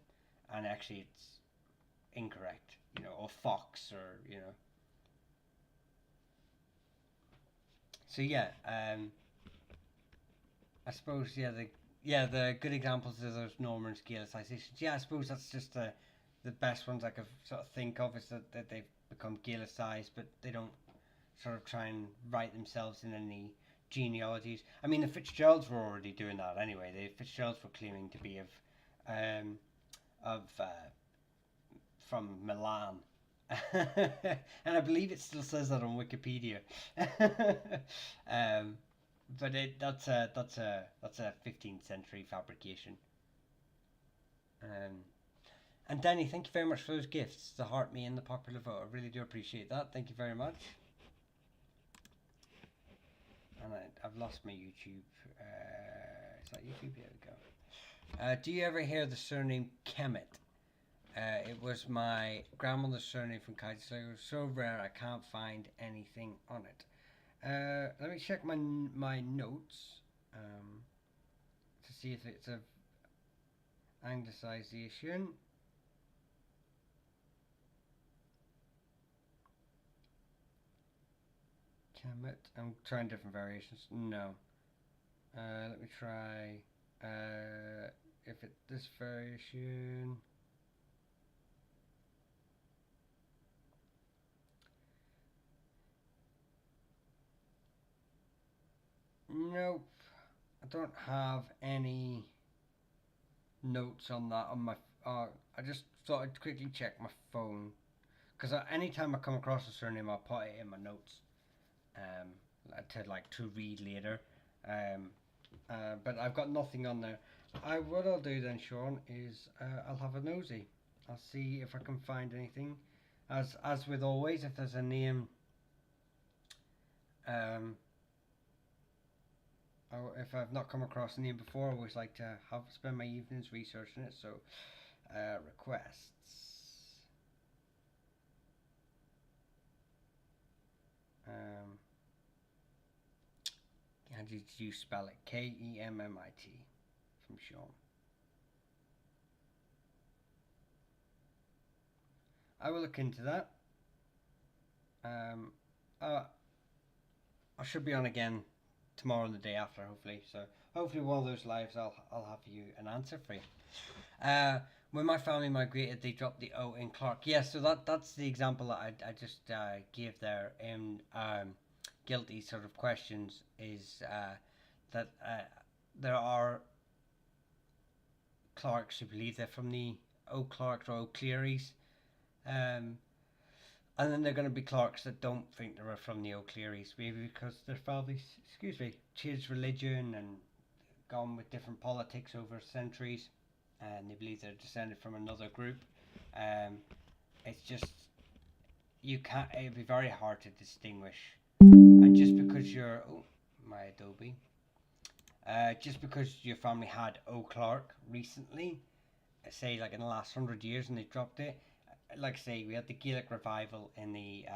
and actually it's incorrect, you know, or Fox, or you know. So yeah, I suppose the good examples of those Norman Gaelicizations. Yeah, I suppose that's just the best ones I could sort of think of, is that they've become Gaelicized, but they don't sort of try and write themselves in any genealogies. I mean, the Fitzgeralds were already doing that anyway. The Fitzgeralds were claiming to be um, of from Milan, and I believe it still says that on Wikipedia. um, but that's a 15th century fabrication. Um, and Danny, thank you very much for those gifts, the heart me and the popular vote. I really do appreciate that. Thank you very much. And I've lost my YouTube. Is that YouTube? There we go. Do you ever hear the surname Kemet? It was my grandmother's surname from Kaiser. It was so rare I can't find anything on it. Let me check my notes to see if it's a anglicization. Kemet. I'm trying different variations. No. Let me try. If it's this variation. Nope. I don't have any notes on that on my. I just thought I'd quickly check my phone, because anytime I come across a surname, I'll put it in my notes, um, to read later. Um, but I've got nothing on there. What I'll do then, Sean, is I'll have a nosy. I'll see if I can find anything. As with always, if there's a name, um, if I've not come across a name before, I always like to spend my evenings researching it. So, requests. Um, how did you spell it? Kemmit from Sean. I will look into that. Um, uh, I should be on again tomorrow and the day after, hopefully. So hopefully one of those lives I'll have you an answer for you. When my family migrated, they dropped the O in Clark. Yeah, so that's the example that I just gave there in guilty sort of questions, is that there are Clarks who believe they're from the O'Clarks or O'Clearys, um, and then they're going to be Clarks that don't think they're from the O'Clearys, maybe because their families, changed religion and gone with different politics over centuries, and they believe they're descended from another group. Um, it's just you can't. It'd be very hard to distinguish, and just because you're my Adobe, just because your family had O'Clark recently, say like in the last 100 years, and they dropped it. Like I say, we had the Gaelic revival in the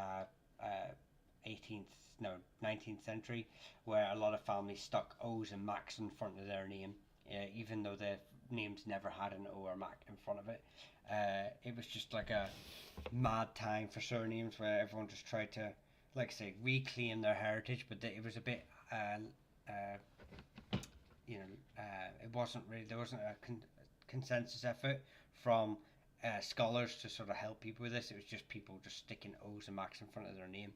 18th, no, 19th century, where a lot of families stuck O's and Macs in front of their name, even though their names never had an O or Mac in front of it. It was just like a mad time for surnames where everyone just tried to, like I say, reclaim their heritage, but it was a bit, it wasn't really, there wasn't a consensus effort from scholars to sort of help people with this. It was just people just sticking O's and Macs in front of their name.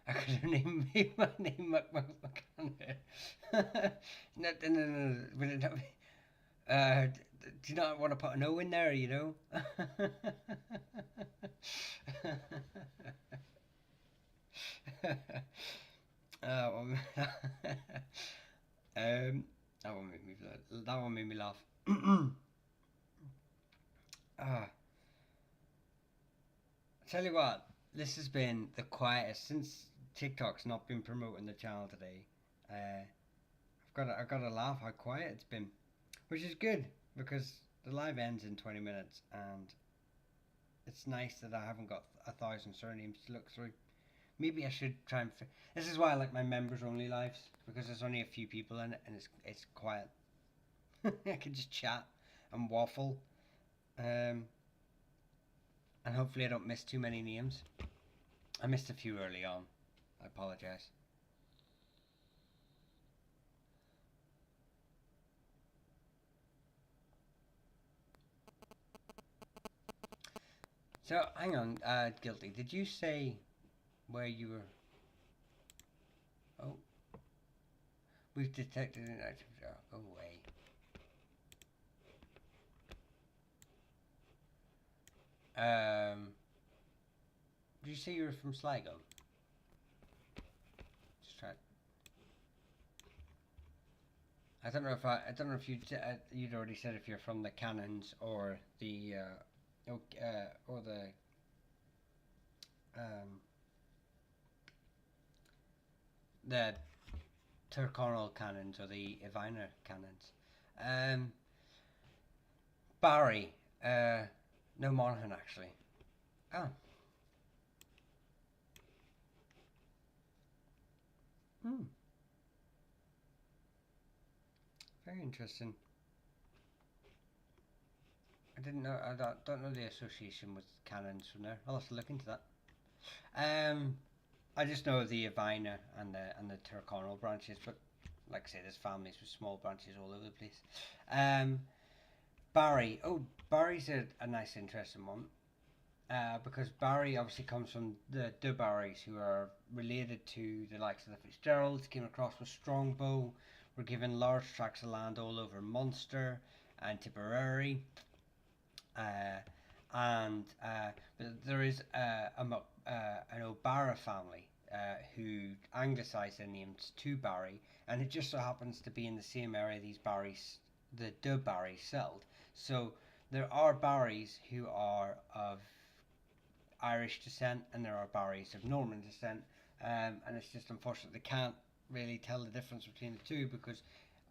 I could have named my name McCann. No. Would it not be? Do you not want to put an O in there? You know. um, that one made me laugh. Ah, tell you what, this has been the quietest since TikTok's not been promoting the channel today. I've got to laugh how quiet it's been, which is good because the live ends in 20 minutes, and it's nice that I haven't got 1,000 surnames to look through. Maybe I should try and. This is why I like my members only lives because there's only a few people in it and it's quiet. I can just chat and waffle, um, and hopefully I don't miss too many names. I missed a few early on. I apologise. So hang on, guilty. Did you say where you were? Oh, we've detected an active. Go away. Did you say you were from Sligo? Just try. I don't know if I don't know if you'd already said if you're from the Cannons or the or um, the Tyrconnell Cannons or the Iviner Cannons. Um, Barry, no Monaghan actually. Oh, hmm, very interesting. I didn't know. I don't know the association with cannons from there. I'll have to look into that. Um, I just know the Ivina and the Tyrconnell branches, but like I say, there's families with small branches all over the place. Um, Barry. Oh, Barry's a nice, interesting one. Because Barry obviously comes from the Barrys, who are related to the likes of the Fitzgeralds, came across with Strongbow, were given large tracts of land all over Munster and Tipperary. Uh, and but there is an O'Barra family who anglicised their names to Barry, and it just so happens to be in the same area these Barrys, the Barrys, settled. So there are Barrys who are of Irish descent, and there are Barrys of Norman descent, and it's just unfortunate they can't really tell the difference between the two because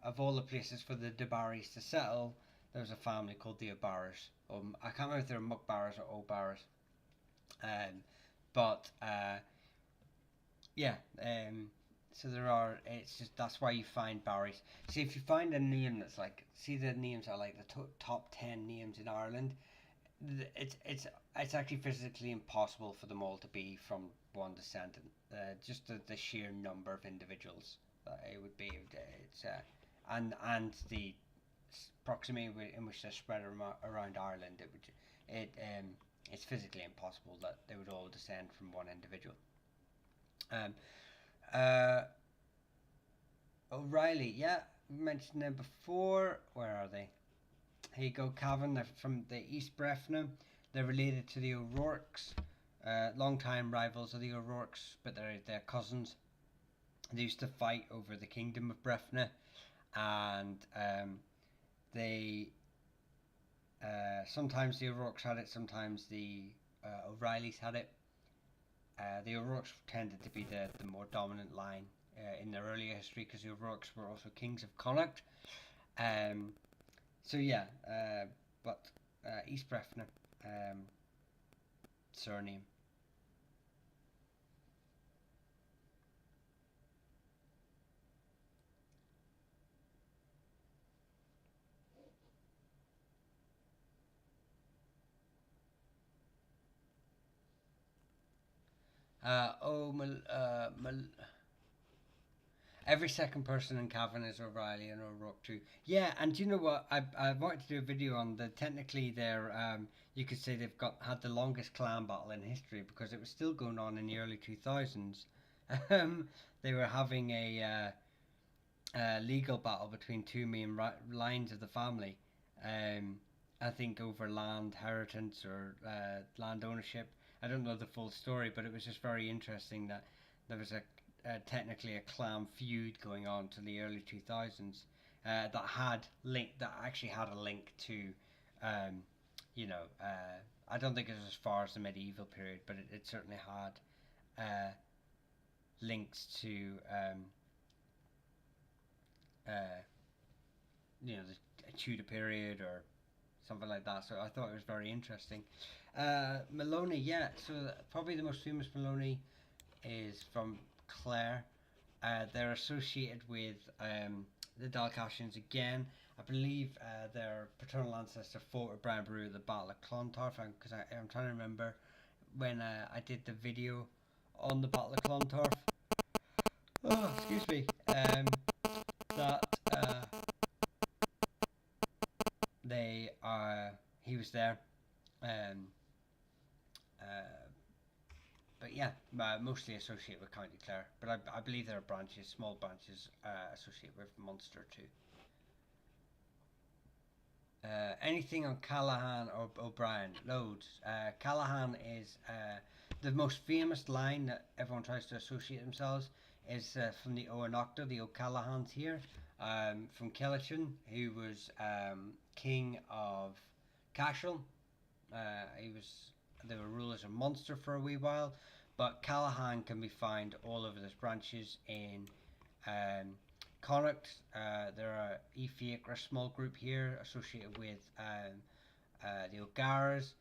of all the places for the Barrys to settle, there's a family called the O'Barras. I can't remember if they're Muckbarras or O'Barras, um, but yeah, so there are. It's just that's why you find Barrys. See, if you find a name that's like, see the names are like the top 10 names in Ireland, it's actually physically impossible for them all to be from one descendant. Just the sheer number of individuals that it would be. It's and the proximity in which they're spread around Ireland. It's physically impossible that they would all descend from one individual. Um, uh, O'Reilly, yeah, we mentioned them before. Where are they? Here you go, Cavan. They're from the East Breffna. They're related to the O'Rourke's, long-time rivals of the O'Rourke's, but they're cousins. They used to fight over the kingdom of Breffna, and they sometimes the O'Rourke's had it, sometimes the O'Reillys had it. The O'Rourke's tended to be the more dominant line in their earlier history because the O'Rourke's were also kings of Connacht. Um, so yeah, but East Breffna, surname. Oh, every second person in Cavan is O'Reilly and O'Rourke too. Yeah, and do you know what? I wanted to do a video on the technically they're you could say they've got had the longest clan battle in history because it was still going on in the early 2000s. Um, they were having a legal battle between two main lines of the family. Um, I think over land inheritance or land ownership. I don't know the full story, but it was just very interesting that there was technically a clan feud going on to the early 2000s that actually had a link to um, you know, I don't think it was as far as the medieval period, but it certainly had links to uh, the Tudor period or something like that. So I thought it was very interesting. Maloney, yeah. So probably the most famous Maloney is from Clare. They're associated with the Dalcassians again. I believe their paternal ancestor fought with Brian Boru at the Battle of Clontarf, because I'm trying to remember when I did the video on the Battle of Clontarf. Oh, excuse me. That they he was there. Um, uh, but yeah, mostly associated with County Clare. But I believe there are branches, small branches, associated with Munster too. Anything on Callahan or O'Brien? Loads. Callahan is the most famous line that everyone tries to associate themselves is from the Oanocta, the O'Callaghan's here, from Kellichan, who was king of Cashel. They were rulers of Munster for a wee while, but Callahan can be found all over those branches in Connacht. There are Efiac, a small group here associated with the O'Garas.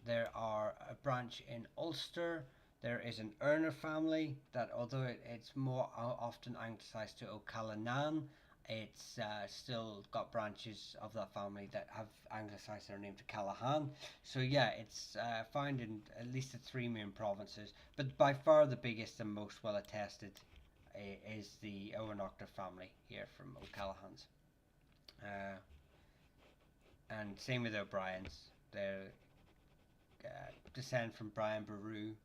There are a branch in Ulster. There is an Erner family that, although it's more often anglicised to O'Callanan, it's still got branches of that family that have anglicised their name to Callahan. So yeah, it's found in at least the three main provinces, but by far the biggest and most well attested is the Oanocta family here from O'Callaghan's. And same with O'Briens. Their descent from Brian Boru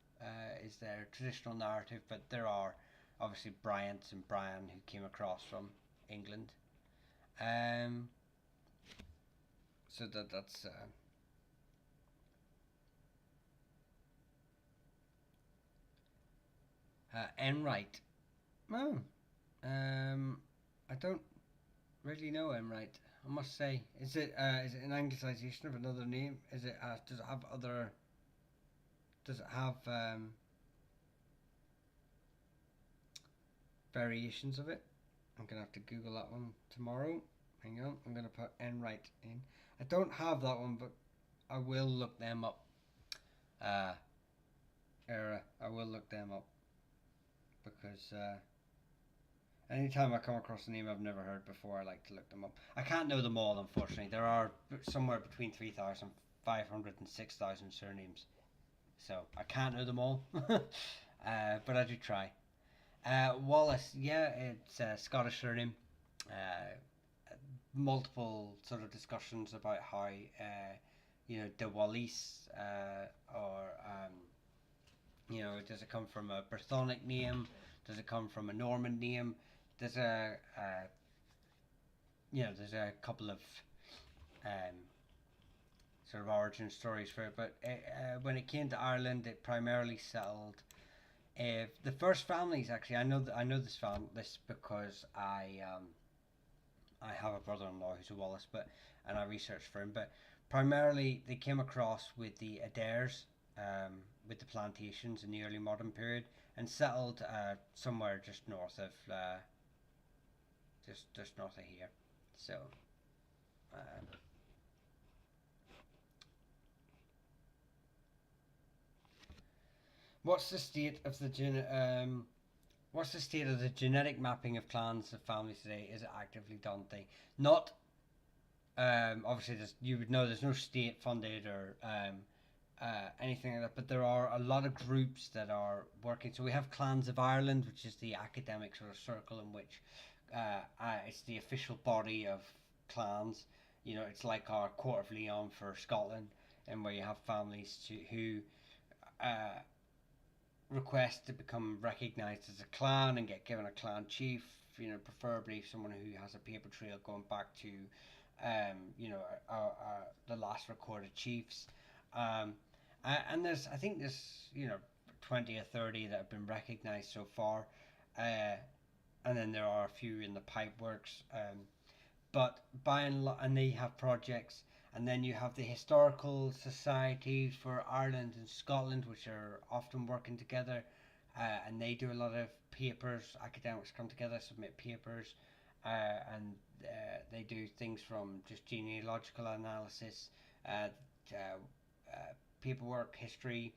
is their traditional narrative, but there are obviously Bryants and Brian who came across from England. So that's Enright. Oh, I don't really know Enright. I must say, is it an anglicisation of another name? Is it does it have other? Does it have variations of it? I'm gonna have to Google that one tomorrow. Hang on, I'm gonna put Enright in. I don't have that one, but I will look them up. I will look them up because anytime I come across a name I've never heard before, I like to look them up. I can't know them all, unfortunately. There are somewhere between 3,500 and 6,000 surnames, so I can't know them all. But I do try. Wallace, yeah, it's a Scottish surname. Multiple sort of discussions about how, de Wallis, or does it come from a Brythonic name? Does it come from a Norman name? There's there's a couple of sort of origin stories for it. But when it came to Ireland, it primarily settled. The first families, actually, I know this because I have a brother-in-law who's a Wallace, and I researched for him. But primarily, they came across with the Adairs, with the plantations in the early modern period, and settled somewhere just north of just north of here. So. What's the state of the What's the state of the genetic mapping of clans of families today? Is it actively daunting? Not. Obviously, you would know there's no state funded or anything like that, but there are a lot of groups that are working. So we have Clans of Ireland, which is the academic sort of circle in which it's the official body of clans. It's like our Court of Leon for Scotland, and where you have families who request to become recognised as a clan and get given a clan chief. Preferably someone who has a paper trail going back to, the last recorded chiefs. And I think there's 20 or 30 that have been recognised so far, and then there are a few in the pipe works. But by and large, and they have projects, And then you have the historical societies for Ireland and Scotland, which are often working together, and they do a lot of papers. Academics come together, submit papers, and they do things from just genealogical analysis, uh, uh, uh, paperwork, history,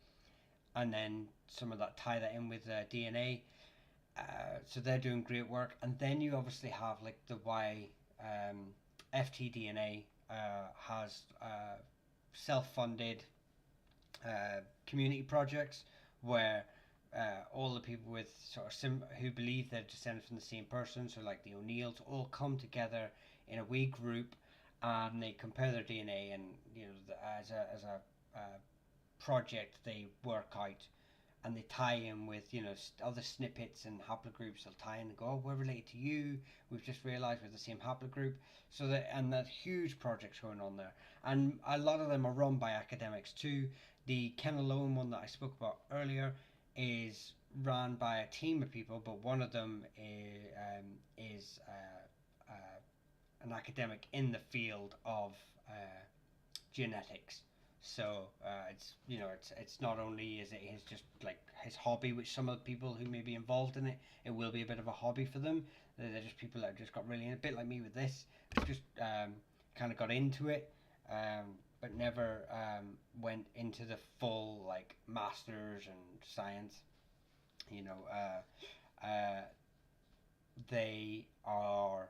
and then some of that tie that in with DNA. So they're doing great work, and then you obviously have like the FTDNA has self-funded community projects where all the people with sort of who believe they're descended from the same person, so like the O'Neills, all come together in a wee group, and they compare their DNA, and as a project they work out, and they tie in with other snippets and haplogroups. They'll tie in and go, oh, we're related to you. We've just realised we're the same haplogroup. So that huge projects going on there, and a lot of them are run by academics too. The Ken Alone one that I spoke about earlier is run by a team of people, but one of them is an academic in the field of genetics. So it's not only is it his just like his hobby, which some of the people who may be involved in it will be a bit of a hobby for them. They're just people that just got really in, a bit like me with this. Just kind of got into it, but never went into the full like masters and science. You know, they are.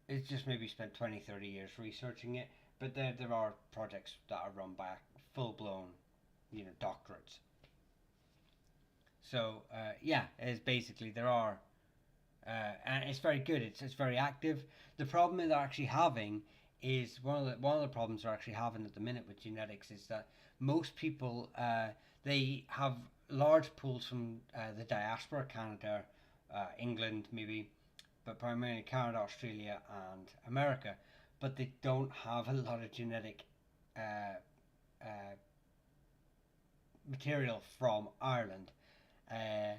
It's just maybe spent 20, 30 years researching it, but there are projects that are run by full blown, doctorates. So yeah, it's basically there are, and it's very good. It's very active. The problem that they're actually having is one of the problems they're actually having at the minute with genetics is that most people they have large pools from the diaspora, Canada, England, maybe, but primarily Canada, Australia, and America. But they don't have a lot of genetic uh, uh, material from Ireland, uh,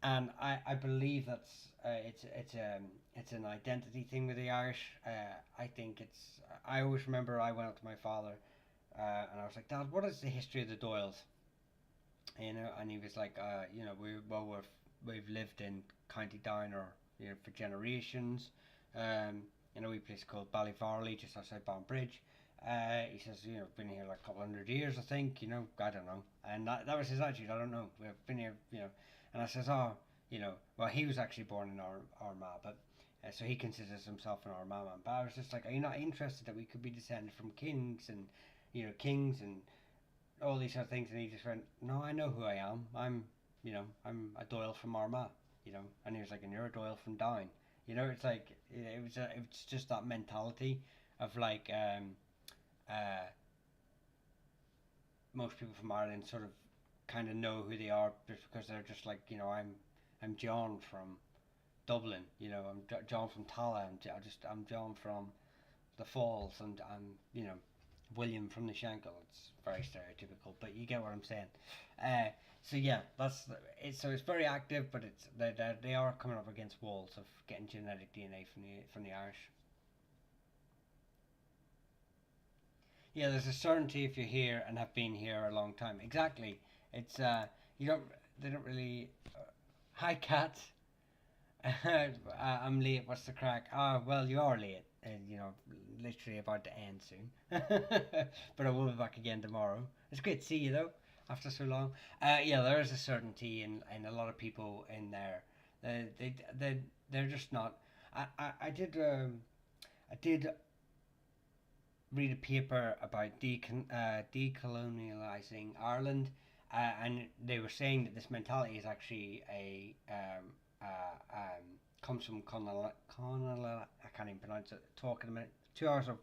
and I believe that's it's an identity thing with the Irish. I think it's. I always remember I went up to my father, and I was like, Dad, what is the history of the Doyles? And he was like, we've lived in County Down or for generations. In a wee place called Ballyvarley, just outside Bridge. He says, been here like a couple hundred years, I think, I don't know. And that was his attitude, I don't know. We've been here, And I says, oh, well, he was actually born in Armagh, but so he considers himself an Armagh man. But I was just like, are you not interested that we could be descended from kings and all these other things? And he just went, no, I know who I am. I'm a Doyle from Armagh, And he was like, and you're a Doyle from Down. It's like it's just that mentality of like most people from Ireland sort of kind of know who they are just because they're just like I'm John from Dublin, I'm John from Tala, I'm John from the Falls, and I'm William from the Shankill. It's very stereotypical, but you get what I'm saying. So yeah, that's it. So it's very active, but they are coming up against walls of getting genetic DNA from the Irish. Yeah, there's a certainty if you're here and have been here a long time. Exactly. It's you don't they don't really. Hi, cat. I'm late. What's the crack? Ah, well, you are late. Literally about to end soon. But I will be back again tomorrow. It's great to see you though, after so long. Yeah, there is a certainty in a lot of people in there. They're just not. I did read a paper about decolonializing Ireland, and they were saying that this mentality is actually comes from I can't even pronounce it. Talk in a minute. 2 hours of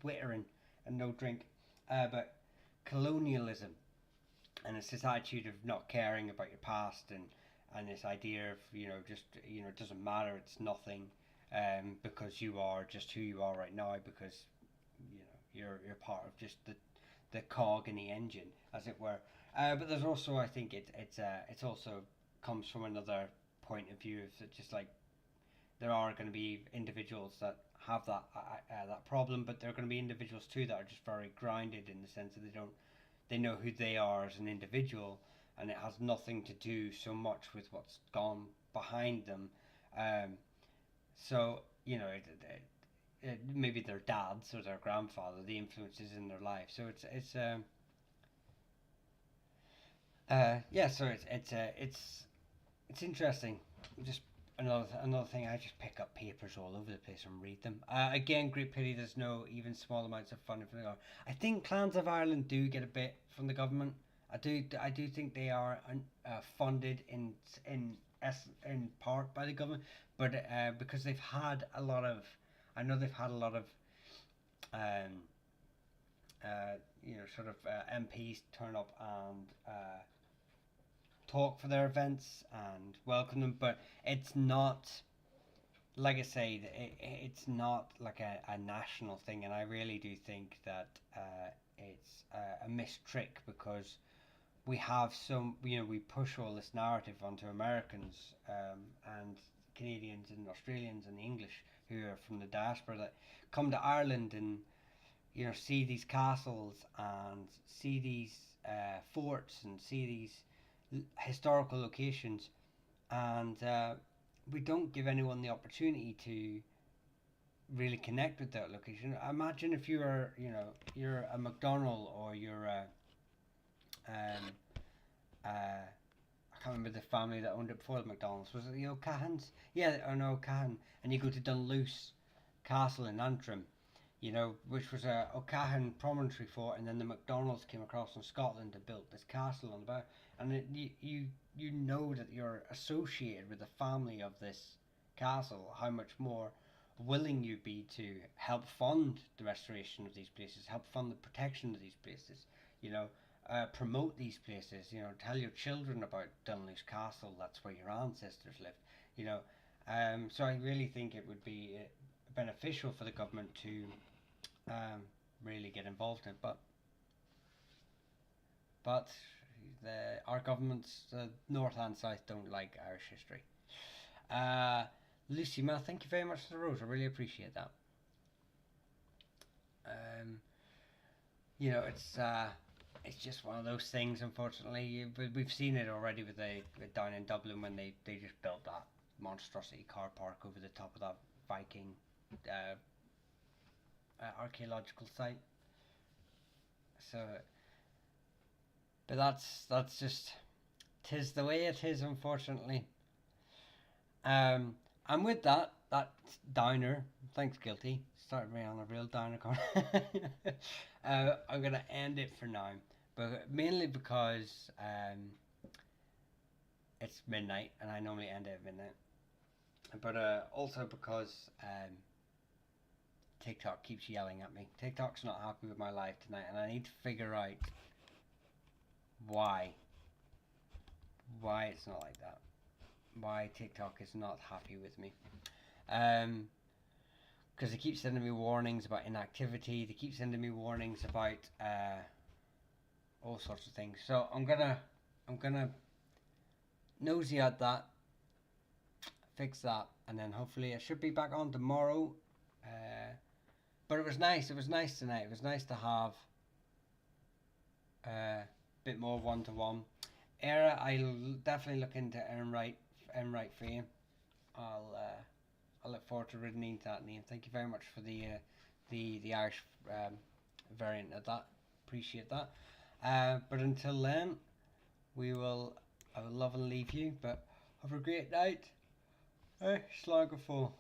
wittering and no drink, but colonialism, and it's this attitude of not caring about your past, and this idea of just it doesn't matter, it's nothing, because you are just who you are right now, because you're part of just the cog in the engine, as it were. But there's also, I think it's also comes from another point of view of just like there are going to be individuals that have that problem, but there are going to be individuals too that are just very grounded in the sense that they know who they are as an individual, and it has nothing to do so much with what's gone behind them. Um, so you know, maybe their dads or their grandfather, the influences in their life. So yeah. So it's interesting. Just another thing. I just pick up papers all over the place and read them. Again, great pity there's no even small amounts of funding from the government. I think Clans of Ireland do get a bit from the government. I do think they are funded in part by the government, but because they've had a lot of, I know they've had a lot of, um, sort of MPs turn up and talk for their events and welcome them, but it's not, like I say, it's not like a national thing, and I really do think that it's a missed trick because we have some, we push all this narrative onto Americans and Canadians and Australians and English who are from the diaspora that come to Ireland and see these castles and see these forts and see these historical locations, and we don't give anyone the opportunity to really connect with that location. Imagine if you're a McDonald, or you're a I can't remember the family that owned it before the McDonald's. Was it the O'Cahans? Yeah, or no, O'Cahan. And you go to Dunluce Castle in Antrim, which was a O'Cahan promontory fort, and then the McDonald's came across from Scotland and built this castle on the back. And you know that you're associated with the family of this castle, how much more willing you'd be to help fund the restoration of these places, help fund the protection of these places, promote these places, tell your children about Dunluce Castle, that's where your ancestors lived, so I really think it would be beneficial for the government to really get involved in it, but our governments, north and south, don't like Irish history. Lucy Ma, thank you very much for the rose. I really appreciate that. It's just one of those things. Unfortunately, we've seen it already with down in Dublin when they just built that monstrosity car park over the top of that Viking archaeological site. So, but that's just, 'tis the way it is, unfortunately. And with that downer, thanks, Guilty, started me on a real downer. I'm gonna end it for now, but mainly because it's midnight, and I normally end it at midnight. But also because TikTok keeps yelling at me. TikTok's not happy with my life tonight, and I need to figure out why it's not like that. Why TikTok is not happy with me. Because they keep sending me warnings about inactivity. They keep sending me warnings about all sorts of things. So I'm gonna nosy at that, fix that, and then hopefully I should be back on tomorrow. But it was nice. It was nice tonight. It was nice to have a bit more one-to-one. Era, I'll definitely look into Enright for you. I'll look forward to reading into that name. Thank you very much for the Irish variant of that. Appreciate that. But until then, I will love and leave you. But have a great night. Slán go fóill.